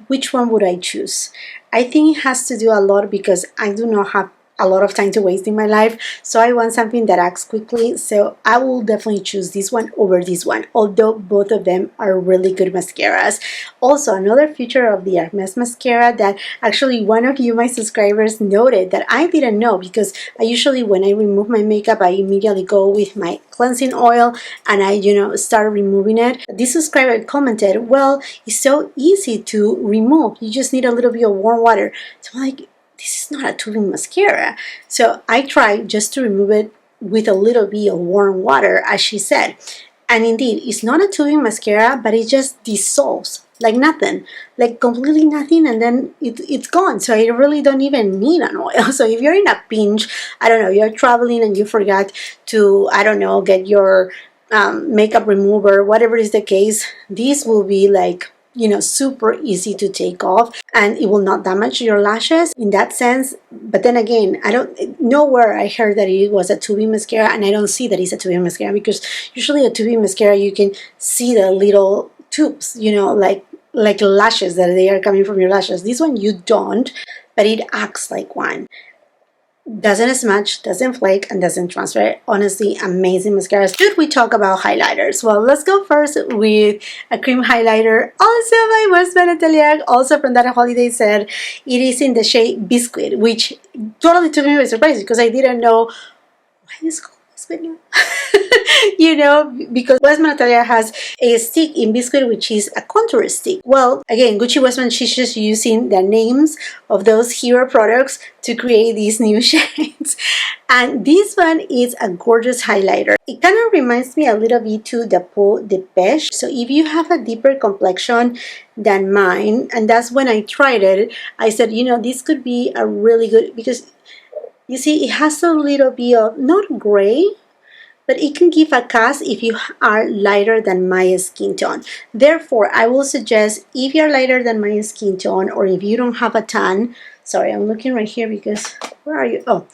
Speaker 1: Which one would I choose? I think it has to do a lot because I do not have a lot of time to waste in my life, so I want something that acts quickly, so I will definitely choose this one over this one, although both of them are really good mascaras. Also, another feature of the Hermès mascara that actually one of you, my subscribers, noted that I didn't know, because I usually, when I remove my makeup, I immediately go with my cleansing oil and I, you know, start removing it. This subscriber commented, well, it's so easy to remove, you just need a little bit of warm water. So I'm like, this is not a tubing mascara. So I tried just to remove it with a little bit of warm water, as she said. And indeed, it's not a tubing mascara, but it just dissolves like nothing, like completely nothing, and then it's gone. So I really don't even need an oil. So if you're in a pinch, I don't know, you're traveling and you forgot to, I don't know, get your makeup remover, whatever is the case, this will be like, you know, super easy to take off, and it will not damage your lashes in that sense. But then again, I don't, nowhere I heard that it was a tubing mascara, and I don't see that it's a tubing mascara, because usually a tubing mascara, you can see the little tubes, you know, like lashes that they are coming from your lashes. This one you don't, but it acts like one. Doesn't smudge, doesn't flake, and doesn't transfer. Honestly, amazing mascaras. Should we talk about highlighters? Well, let's go first with a cream highlighter, also by Westman Atelier, also from That Holiday Said. It is in the shade Biscuit, which totally took me by surprise because I didn't know why it's called Biscuit now. You know, because Westman Atelier has a stick in Biscuit, which is a contour stick. Well, again, Gucci Westman, she's just using the names of those hero products to create these new shades. And this one is a gorgeous highlighter. It kind of reminds me a little bit to the Peau de Pêche. So if you have a deeper complexion than mine, and that's when I tried it, I said, you know, this could be a really good, because you see, it has a little bit of, not gray, but it can give a cast if you are lighter than my skin tone. Therefore, I will suggest, if you're lighter than my skin tone, or if you don't have a tan, sorry, I'm looking right here because, where are you? Oh,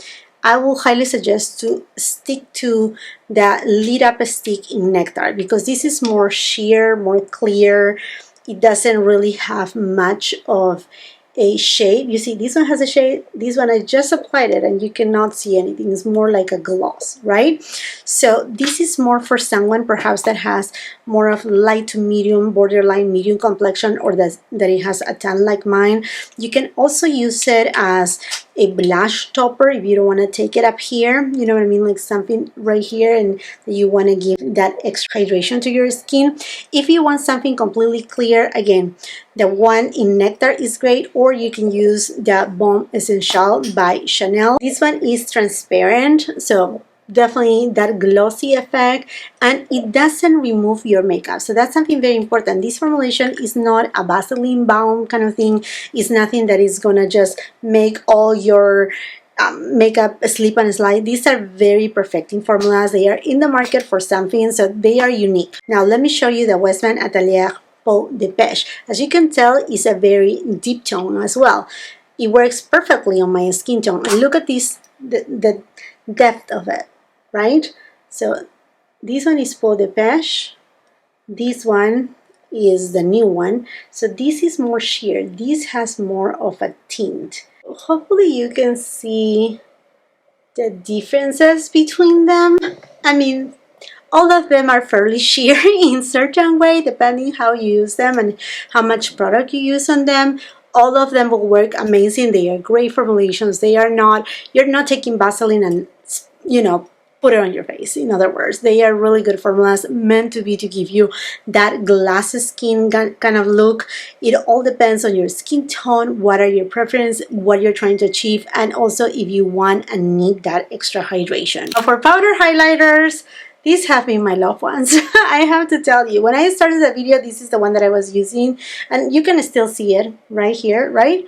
Speaker 1: I will highly suggest to stick to the Lit Up stick in Nectar, because this is more sheer, more clear. It doesn't really have much of a shade. You see, this one has a shade. This one I just applied it and you cannot see anything. It's more like a gloss, right? So this is more for someone perhaps that has more of light to medium, borderline medium complexion, or that it has a tan like mine. You can also use it as a blush topper if you don't want to take it up here, you know what I mean, like something right here, and you want to give that extra hydration to your skin. If you want something completely clear, again, the one in Nectar is great, or you can use the Baume Essential by Chanel. This one is transparent, so definitely that glossy effect, and it doesn't remove your makeup, so that's something very important. This formulation is not a Vaseline balm kind of thing. It's nothing that is gonna just make all your makeup slip and slide. These are very perfecting formulas. They are in the market for something, so they are unique. Now let me show you the Westman Atelier Peau de Pêche. As you can tell, it's a very deep tone as well. It works perfectly on my skin tone, and look at this, the depth of it, right? So this one is Peau de Pêche, this one is the new one, so this is more sheer, this has more of a tint. Hopefully you can see the differences between them. I mean, all of them are fairly sheer in certain way, depending how you use them and how much product you use on them. All of them will work amazing. They are great formulations. They are not, you're not taking Vaseline and, you know, put it on your face. In other words, they are really good formulas meant to give you that glass skin kind of look. It all depends on your skin tone, what are your preference, what you're trying to achieve, and also if you want and need that extra hydration. For powder highlighters, these have been my loved ones. I have to tell you, when I started the video, this is the one that I was using, and you can still see it right here, right?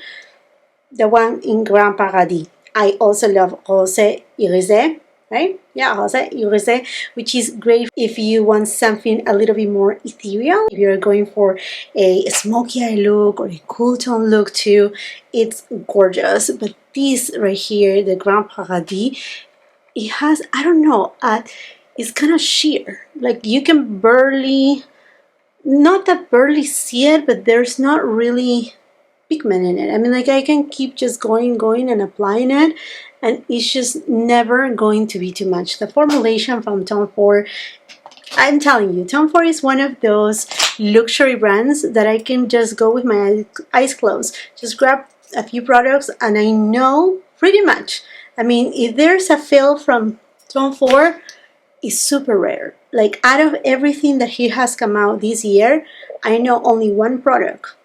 Speaker 1: The one in Grand Paradis. I also love Rose Irisé, right? Yeah, Rose Irisé, which is great if you want something a little bit more ethereal. If you're going for a smoky eye look or a cool tone look too, it's gorgeous. But this right here, the Grand Paradis, it has, I don't know, it's kind of sheer. Like you can barely, not that barely see it, but there's not really pigment in it. I mean, like I can keep just going and applying it, and it's just never going to be too much. The formulation from Tom Ford, I'm telling you, Tom Ford is one of those luxury brands that I can just go with my eyes closed, just grab a few products, and I know pretty much. I mean, if there's a fail from Tom Ford, it's super rare. Like out of everything that he has come out this year, I know only one product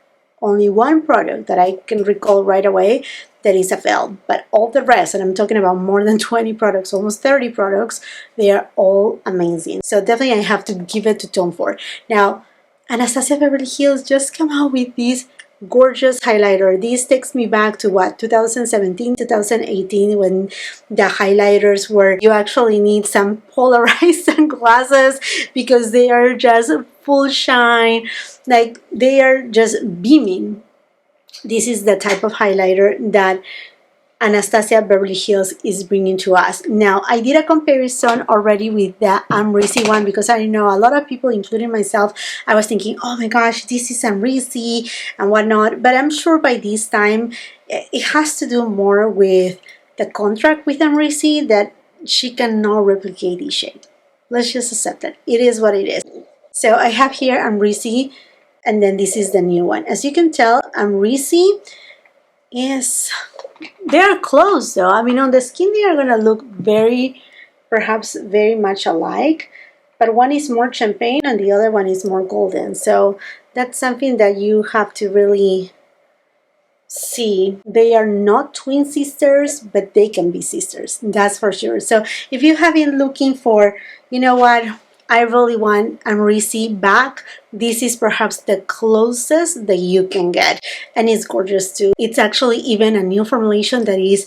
Speaker 1: that I can recall right away that is a fail. But all the rest, and I'm talking about more than 20 products, almost 30 products, they are all amazing. So definitely I have to give it to Tom Ford. Now, Anastasia Beverly Hills just come out with this gorgeous highlighter. This takes me back to what, 2017, 2018, when the highlighters were, you actually need some polarized sunglasses because they are just full shine, like they are just beaming. This is the type of highlighter that Anastasia Beverly Hills is bringing to us. Now, I did a comparison already with the Amrezy one because I know a lot of people, including myself, I was thinking, oh my gosh, this is Amrezy and whatnot. But I'm sure by this time, it has to do more with the contract with Amrezy that she cannot replicate this shade. Let's just accept it. It is what it is. So I have here Amrezy, and then this is the new one. As you can tell, Amrezy is, they are close though. I mean, on the skin they are gonna look perhaps very much alike, but one is more champagne and the other one is more golden. So that's something that you have to really see. They are not twin sisters, but they can be sisters, that's for sure. So if you have been looking for, you know what, I really want Amrezy back, this is perhaps the closest that you can get, and it's gorgeous too. It's actually even a new formulation that is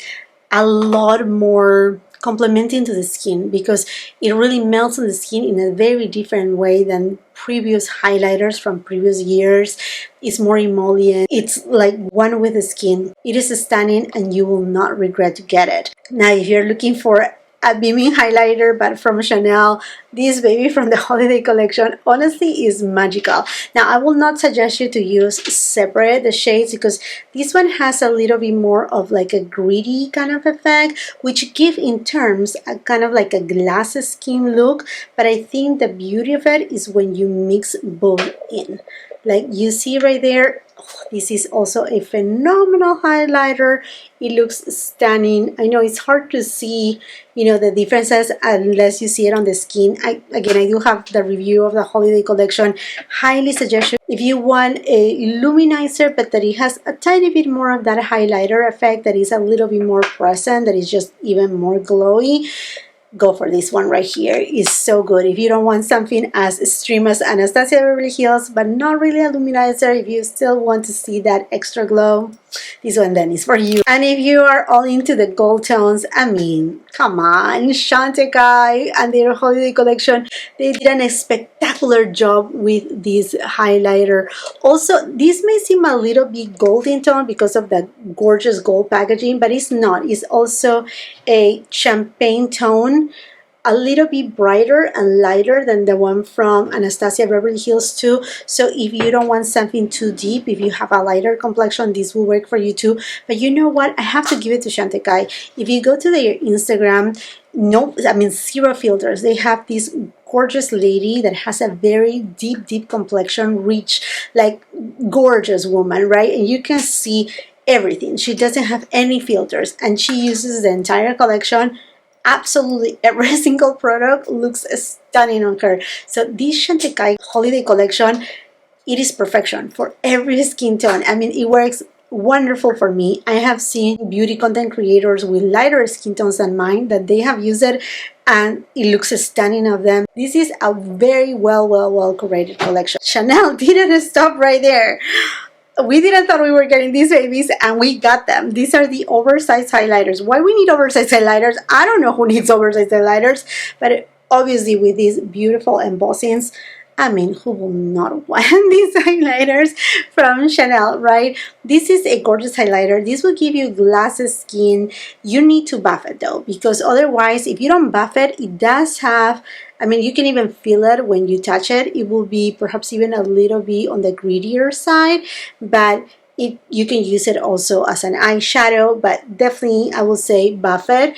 Speaker 1: a lot more complementing to the skin because it really melts on the skin in a very different way than previous highlighters from previous years. It's more emollient. It's like one with the skin. It is stunning and you will not regret to get it. Now, if you're looking for a beaming highlighter, but from Chanel. This baby from the holiday collection honestly is magical. Now, I will not suggest you to use separate the shades because this one has a little bit more of like a gritty kind of effect, which give in terms a kind of like a glass skin look. But I think the beauty of it is when you mix both in. Like you see right there, this is also a phenomenal highlighter. It looks stunning. I know it's hard to see, you know, the differences unless you see it on the skin. Again, I do have the review of the holiday collection. Highly suggest you if you want a luminizer, but that it has a tiny bit more of that highlighter effect, that is a little bit more present, that is just even more glowy. Go for this one right here. It's so good. If you don't want something as extreme as Anastasia Beverly Hills, but not really a luminizer, if you still want to see that extra glow, this one then is for you. And if you are all into the gold tones, I mean, come on, Chantecaille and their holiday collection, they did a spectacular job with this highlighter. Also, this may seem a little bit golden tone because of the gorgeous gold packaging, but it's not. It's also a champagne tone, a little bit brighter and lighter than the one from Anastasia Beverly Hills too. So if you don't want something too deep, if you have a lighter complexion, this will work for you too. But you know what? I have to give it to Chantecaille. If you go to their Instagram, no, I mean zero filters. They have this gorgeous lady that has a very deep complexion, rich, like gorgeous woman, right? And you can see everything. She doesn't have any filters, and she uses the entire collection. Absolutely every single product looks stunning on her. So this Chantecaille holiday collection, it is perfection for every skin tone. I mean, it works wonderful for me. I have seen beauty content creators with lighter skin tones than mine that they have used it and it looks stunning of them. This is a very well curated collection. Chanel didn't stop right there. We didn't thought we were getting these babies, and we got them. These are the oversized highlighters. Why we need oversized highlighters? I don't know who needs oversized highlighters, but obviously with these beautiful embossings, I mean, who will not want these highlighters from Chanel, right? This is a gorgeous highlighter. This will give you glassy skin. You need to buff it though, because otherwise, if you don't buff it, it does have, I mean, you can even feel it when you touch it. It will be perhaps even a little bit on the grittier side, but you can use it also as an eyeshadow, but definitely I will say buff it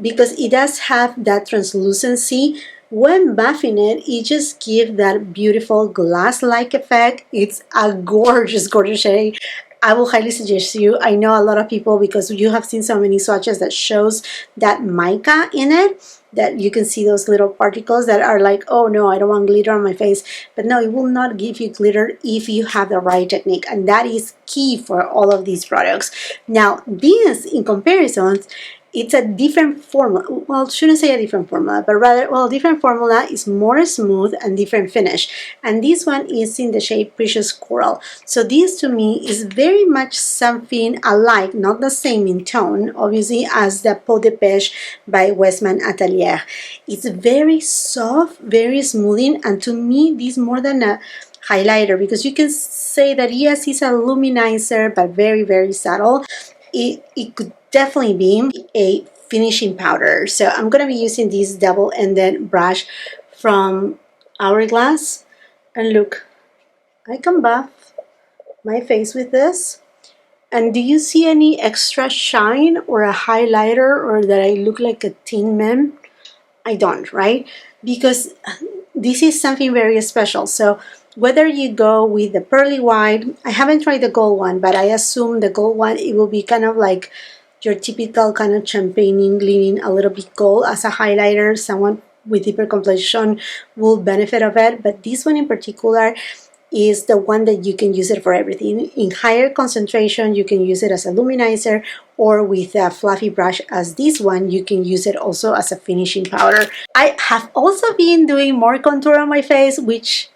Speaker 1: because it does have that translucency. When buffing it, it just gives that beautiful glass-like effect. It's a gorgeous shade. I will highly suggest you. I know a lot of people, because you have seen so many swatches that shows that mica in it, that you can see those little particles that are like, oh no, I don't want glitter on my face. But no, it will not give you glitter if you have the right technique, and that is key for all of these products. Now, this in comparison, it's a different formula. Well, shouldn't say a different formula, but rather, well, different formula is more smooth and different finish. And this one is in the shade Precious Coral. So this to me is very much something alike, not the same in tone, obviously, as the Peau de Pêche by Westman Atelier. It's very soft, very smoothing, and to me, this more than a highlighter, because you can say that yes, it's a luminizer, but very subtle. It could definitely be a finishing powder. So I'm going to be using this double-ended brush from Hourglass, and look, I can buff my face with this. And do you see any extra shine or a highlighter, or that I look like a teen man? I don't, right? Because this is something very special. So whether you go with the pearly white, I haven't tried the gold one, but I assume the gold one, it will be kind of like your typical kind of champagne leaning a little bit gold as a highlighter. Someone with deeper complexion will benefit of it, but this one in particular is the one that you can use it for everything. In higher concentration, you can use it as a luminizer, or with a fluffy brush as this one, you can use it also as a finishing powder. I have also been doing more contour on my face, which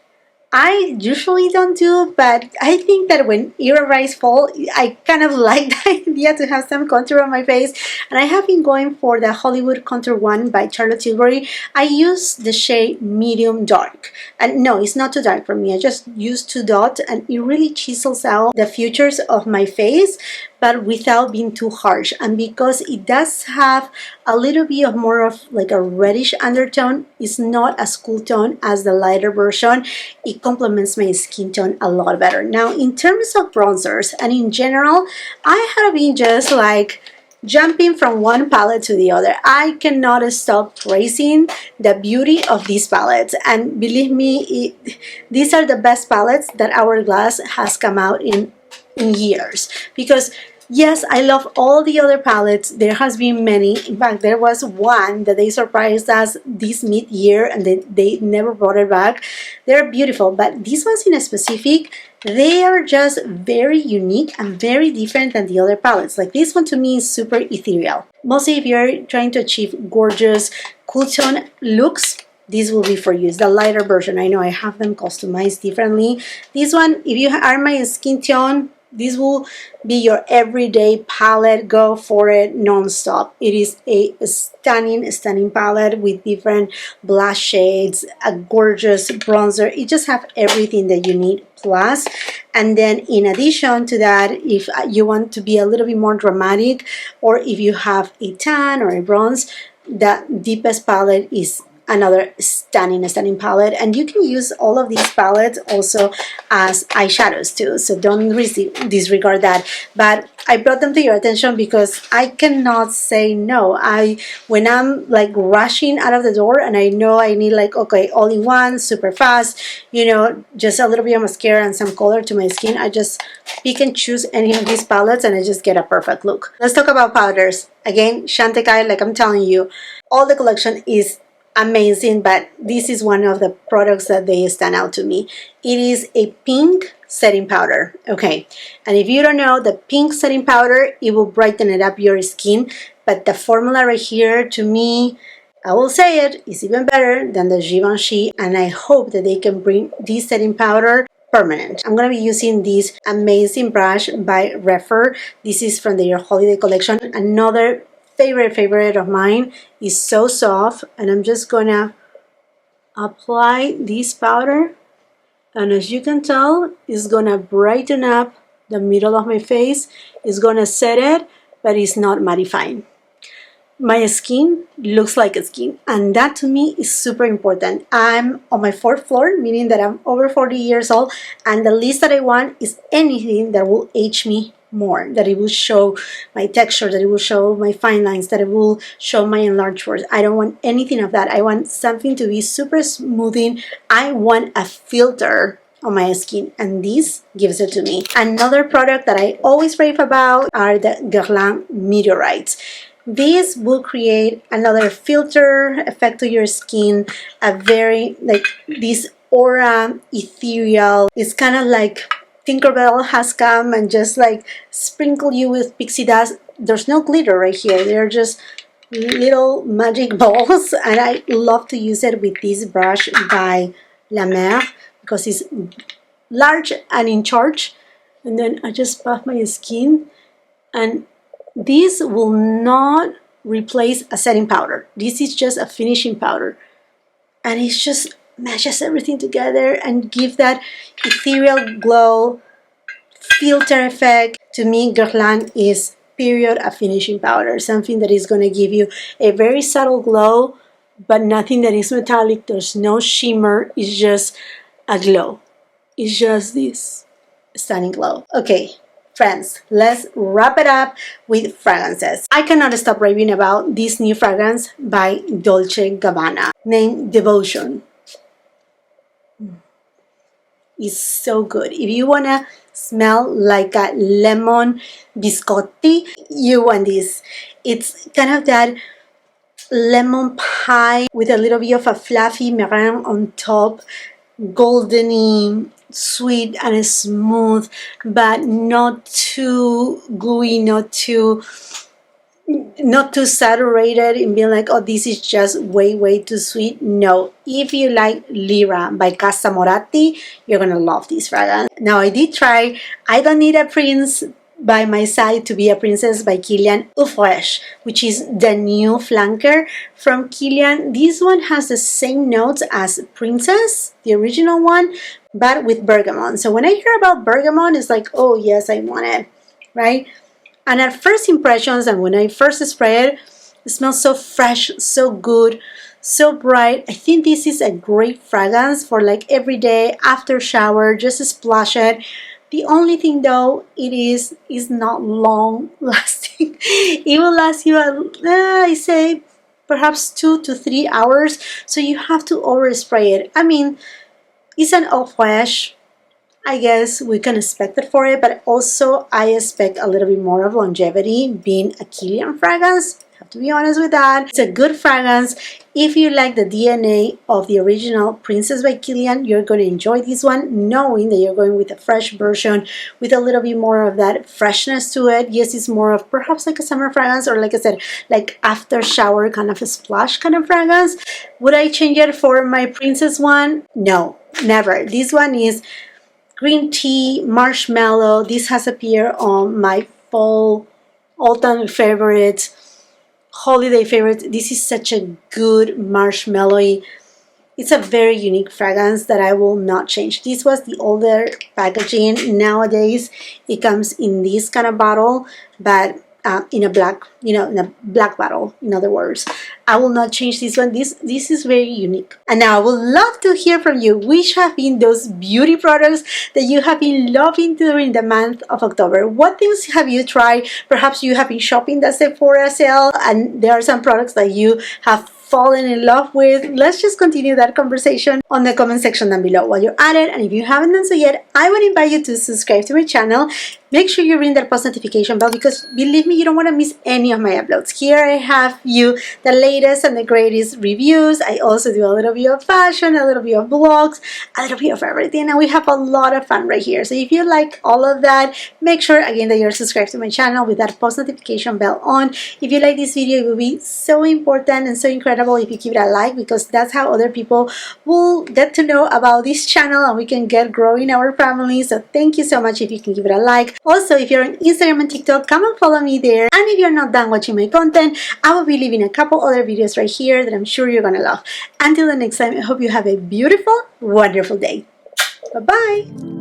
Speaker 1: I usually don't do, but I think that when era rise fall, I kind of like the idea to have some contour on my face, and I have been going for the Hollywood Contour one by Charlotte Tilbury. I use the shade medium dark, and no, it's not too dark for me. I just use 2 dots, and it really chisels out the features of my face. but without being too harsh. And because it does have a little bit of more of like a reddish undertone, it's not as cool tone as the lighter version. It complements my skin tone a lot better. Now, in terms of bronzers and in general, I have been just like jumping from one palette to the other. I cannot stop praising the beauty of these palettes, and believe me, these are the best palettes that Hourglass has come out in years. Because yes, I love all the other palettes. There has been many. In fact, there was one that they surprised us this mid-year and they never brought it back. They're beautiful, but these ones in a specific, they are just very unique and very different than the other palettes. Like this one to me is super ethereal. Mostly if you're trying to achieve gorgeous cool tone looks, this will be for you. It's the lighter version. I know I have them customized differently. This one, if you are my skin tone, this will be your everyday palette. Go for it non-stop. It is a stunning palette with different blush shades, a gorgeous bronzer. It just have everything that you need plus. And then in addition to that, if you want to be a little bit more dramatic, or if you have a tan or a bronze, the deepest palette is another stunning palette, and you can use all of these palettes also as eyeshadows too, so don't disregard that. But I brought them to your attention because I cannot say no. When I'm like rushing out of the door and I know I need like, okay, all in one, super fast, you know, just a little bit of mascara and some color to my skin, I just pick and choose any of these palettes and I just get a perfect look. Let's talk about powders. Again, Chantecaille, like I'm telling you, all the collection is amazing, but this is one of the products that they stand out to me. It is a pink setting powder. Okay, and if you don't know, the pink setting powder, it will brighten it up your skin, but the formula right here, to me, I will say it, is even better than the Givenchy, and I hope that they can bring this setting powder permanent. I'm going to be using this amazing brush by Refer. This is from their holiday collection. Another favorite of mine. Is so soft, and I'm just gonna apply this powder, and as you can tell, it's gonna brighten up the middle of my face. It's gonna set it, but it's not mattifying. My skin looks like a skin, and that to me is super important. I'm on my 4th floor, meaning that I'm over 40 years old, and the least that I want is anything that will age me more, that it will show my texture, that it will show my fine lines, that it will show my enlarged pores. I don't want anything of that. I want something to be super smoothing. I want a filter on my skin, and this gives it to me. Another product that I always rave about are the Guerlain Meteorites. This will create another filter effect to your skin, a very like this aura ethereal. It's kind of like Tinkerbell has come and just like sprinkle you with pixie dust. There's no glitter right here. They're just little magic balls, and I love to use it with this brush by La Mer because it's large and in charge. And then I just buff my skin, and this will not replace a setting powder. This is just a finishing powder, and it's just mashes everything together and give that ethereal glow filter effect. To me, Guerlain is period a finishing powder, something that is going to give you a very subtle glow, but nothing that is metallic. There's no shimmer. It's just a glow. It's just this stunning glow. Okay, friends, let's wrap it up with fragrances. I cannot stop raving about this new fragrance by Dolce & Gabbana named Devotion. It's so good. If you want to smell like a lemon biscotti, you want this. It's kind of that lemon pie with a little bit of a fluffy meringue on top, goldeny, sweet and smooth, but not too gooey, not too saturated and being like, oh, this is just way too sweet. No, if you like Lira by Casa Moratti, you're gonna love this fragrance. Now, I did try I Don't Need a Prince by My Side to Be a Princess by Kilian Eau Fraiche, which is the new flanker from Kilian. This one has the same notes as Princess, the original one, but with bergamot. So when I hear about bergamot, it's like, oh yes, I want it, right? And at first impressions, and when I first spray it, it smells so fresh, so good, so bright. I think this is a great fragrance for like every day after shower, just splash it. The only thing though, it is not long lasting. It will last you, I say, perhaps 2 to 3 hours. So you have to overspray it. I mean, it's an eau fraiche. I guess we can expect it for it, but also I expect a little bit more of longevity, being a Kilian fragrance. I have to be honest with that. It's a good fragrance. If you like the DNA of the original Princess by Kilian, you're going to enjoy this one, knowing that you're going with a fresh version with a little bit more of that freshness to it. Yes, it's more of perhaps like a summer fragrance, or like I said, like after shower kind of a splash kind of fragrance. Would I change it for my Princess one? No, never. This one is green tea, marshmallow. This has appeared on my fall, autumn favorite, holiday favorite. This is such a good marshmallowy. It's a very unique fragrance that I will not change. This was the older packaging. Nowadays, it comes in this kind of bottle, but in a black, in a black bottle, in other words. I will not change this one. This is very unique. And now I would love to hear from you. Which have been those beauty products that you have been loving during the month of October? What things have you tried? Perhaps you have been shopping the Sephora sale and there are some products that you have fallen in love with. Let's just continue that conversation on the comment section down below while you're at it. And if you haven't done so yet, I would invite you to subscribe to my channel. Make sure you ring that post notification bell, because believe me, you don't want to miss any of my uploads. Here I have you the latest and the greatest reviews. I also do a little bit of fashion, a little bit of vlogs, a little bit of everything, and we have a lot of fun right here. So if you like all of that, make sure again that you're subscribed to my channel with that post notification bell on. If you like this video, it will be so important and so incredible if you give it a like, because that's how other people will get to know about this channel and we can get growing our family. So thank you so much if you can give it a like. Also, if you're on Instagram and TikTok, come and follow me there. And if you're not done watching my content, I will be leaving a couple other videos right here that I'm sure you're gonna love. Until the next time, I hope you have a beautiful, wonderful day. Bye-bye.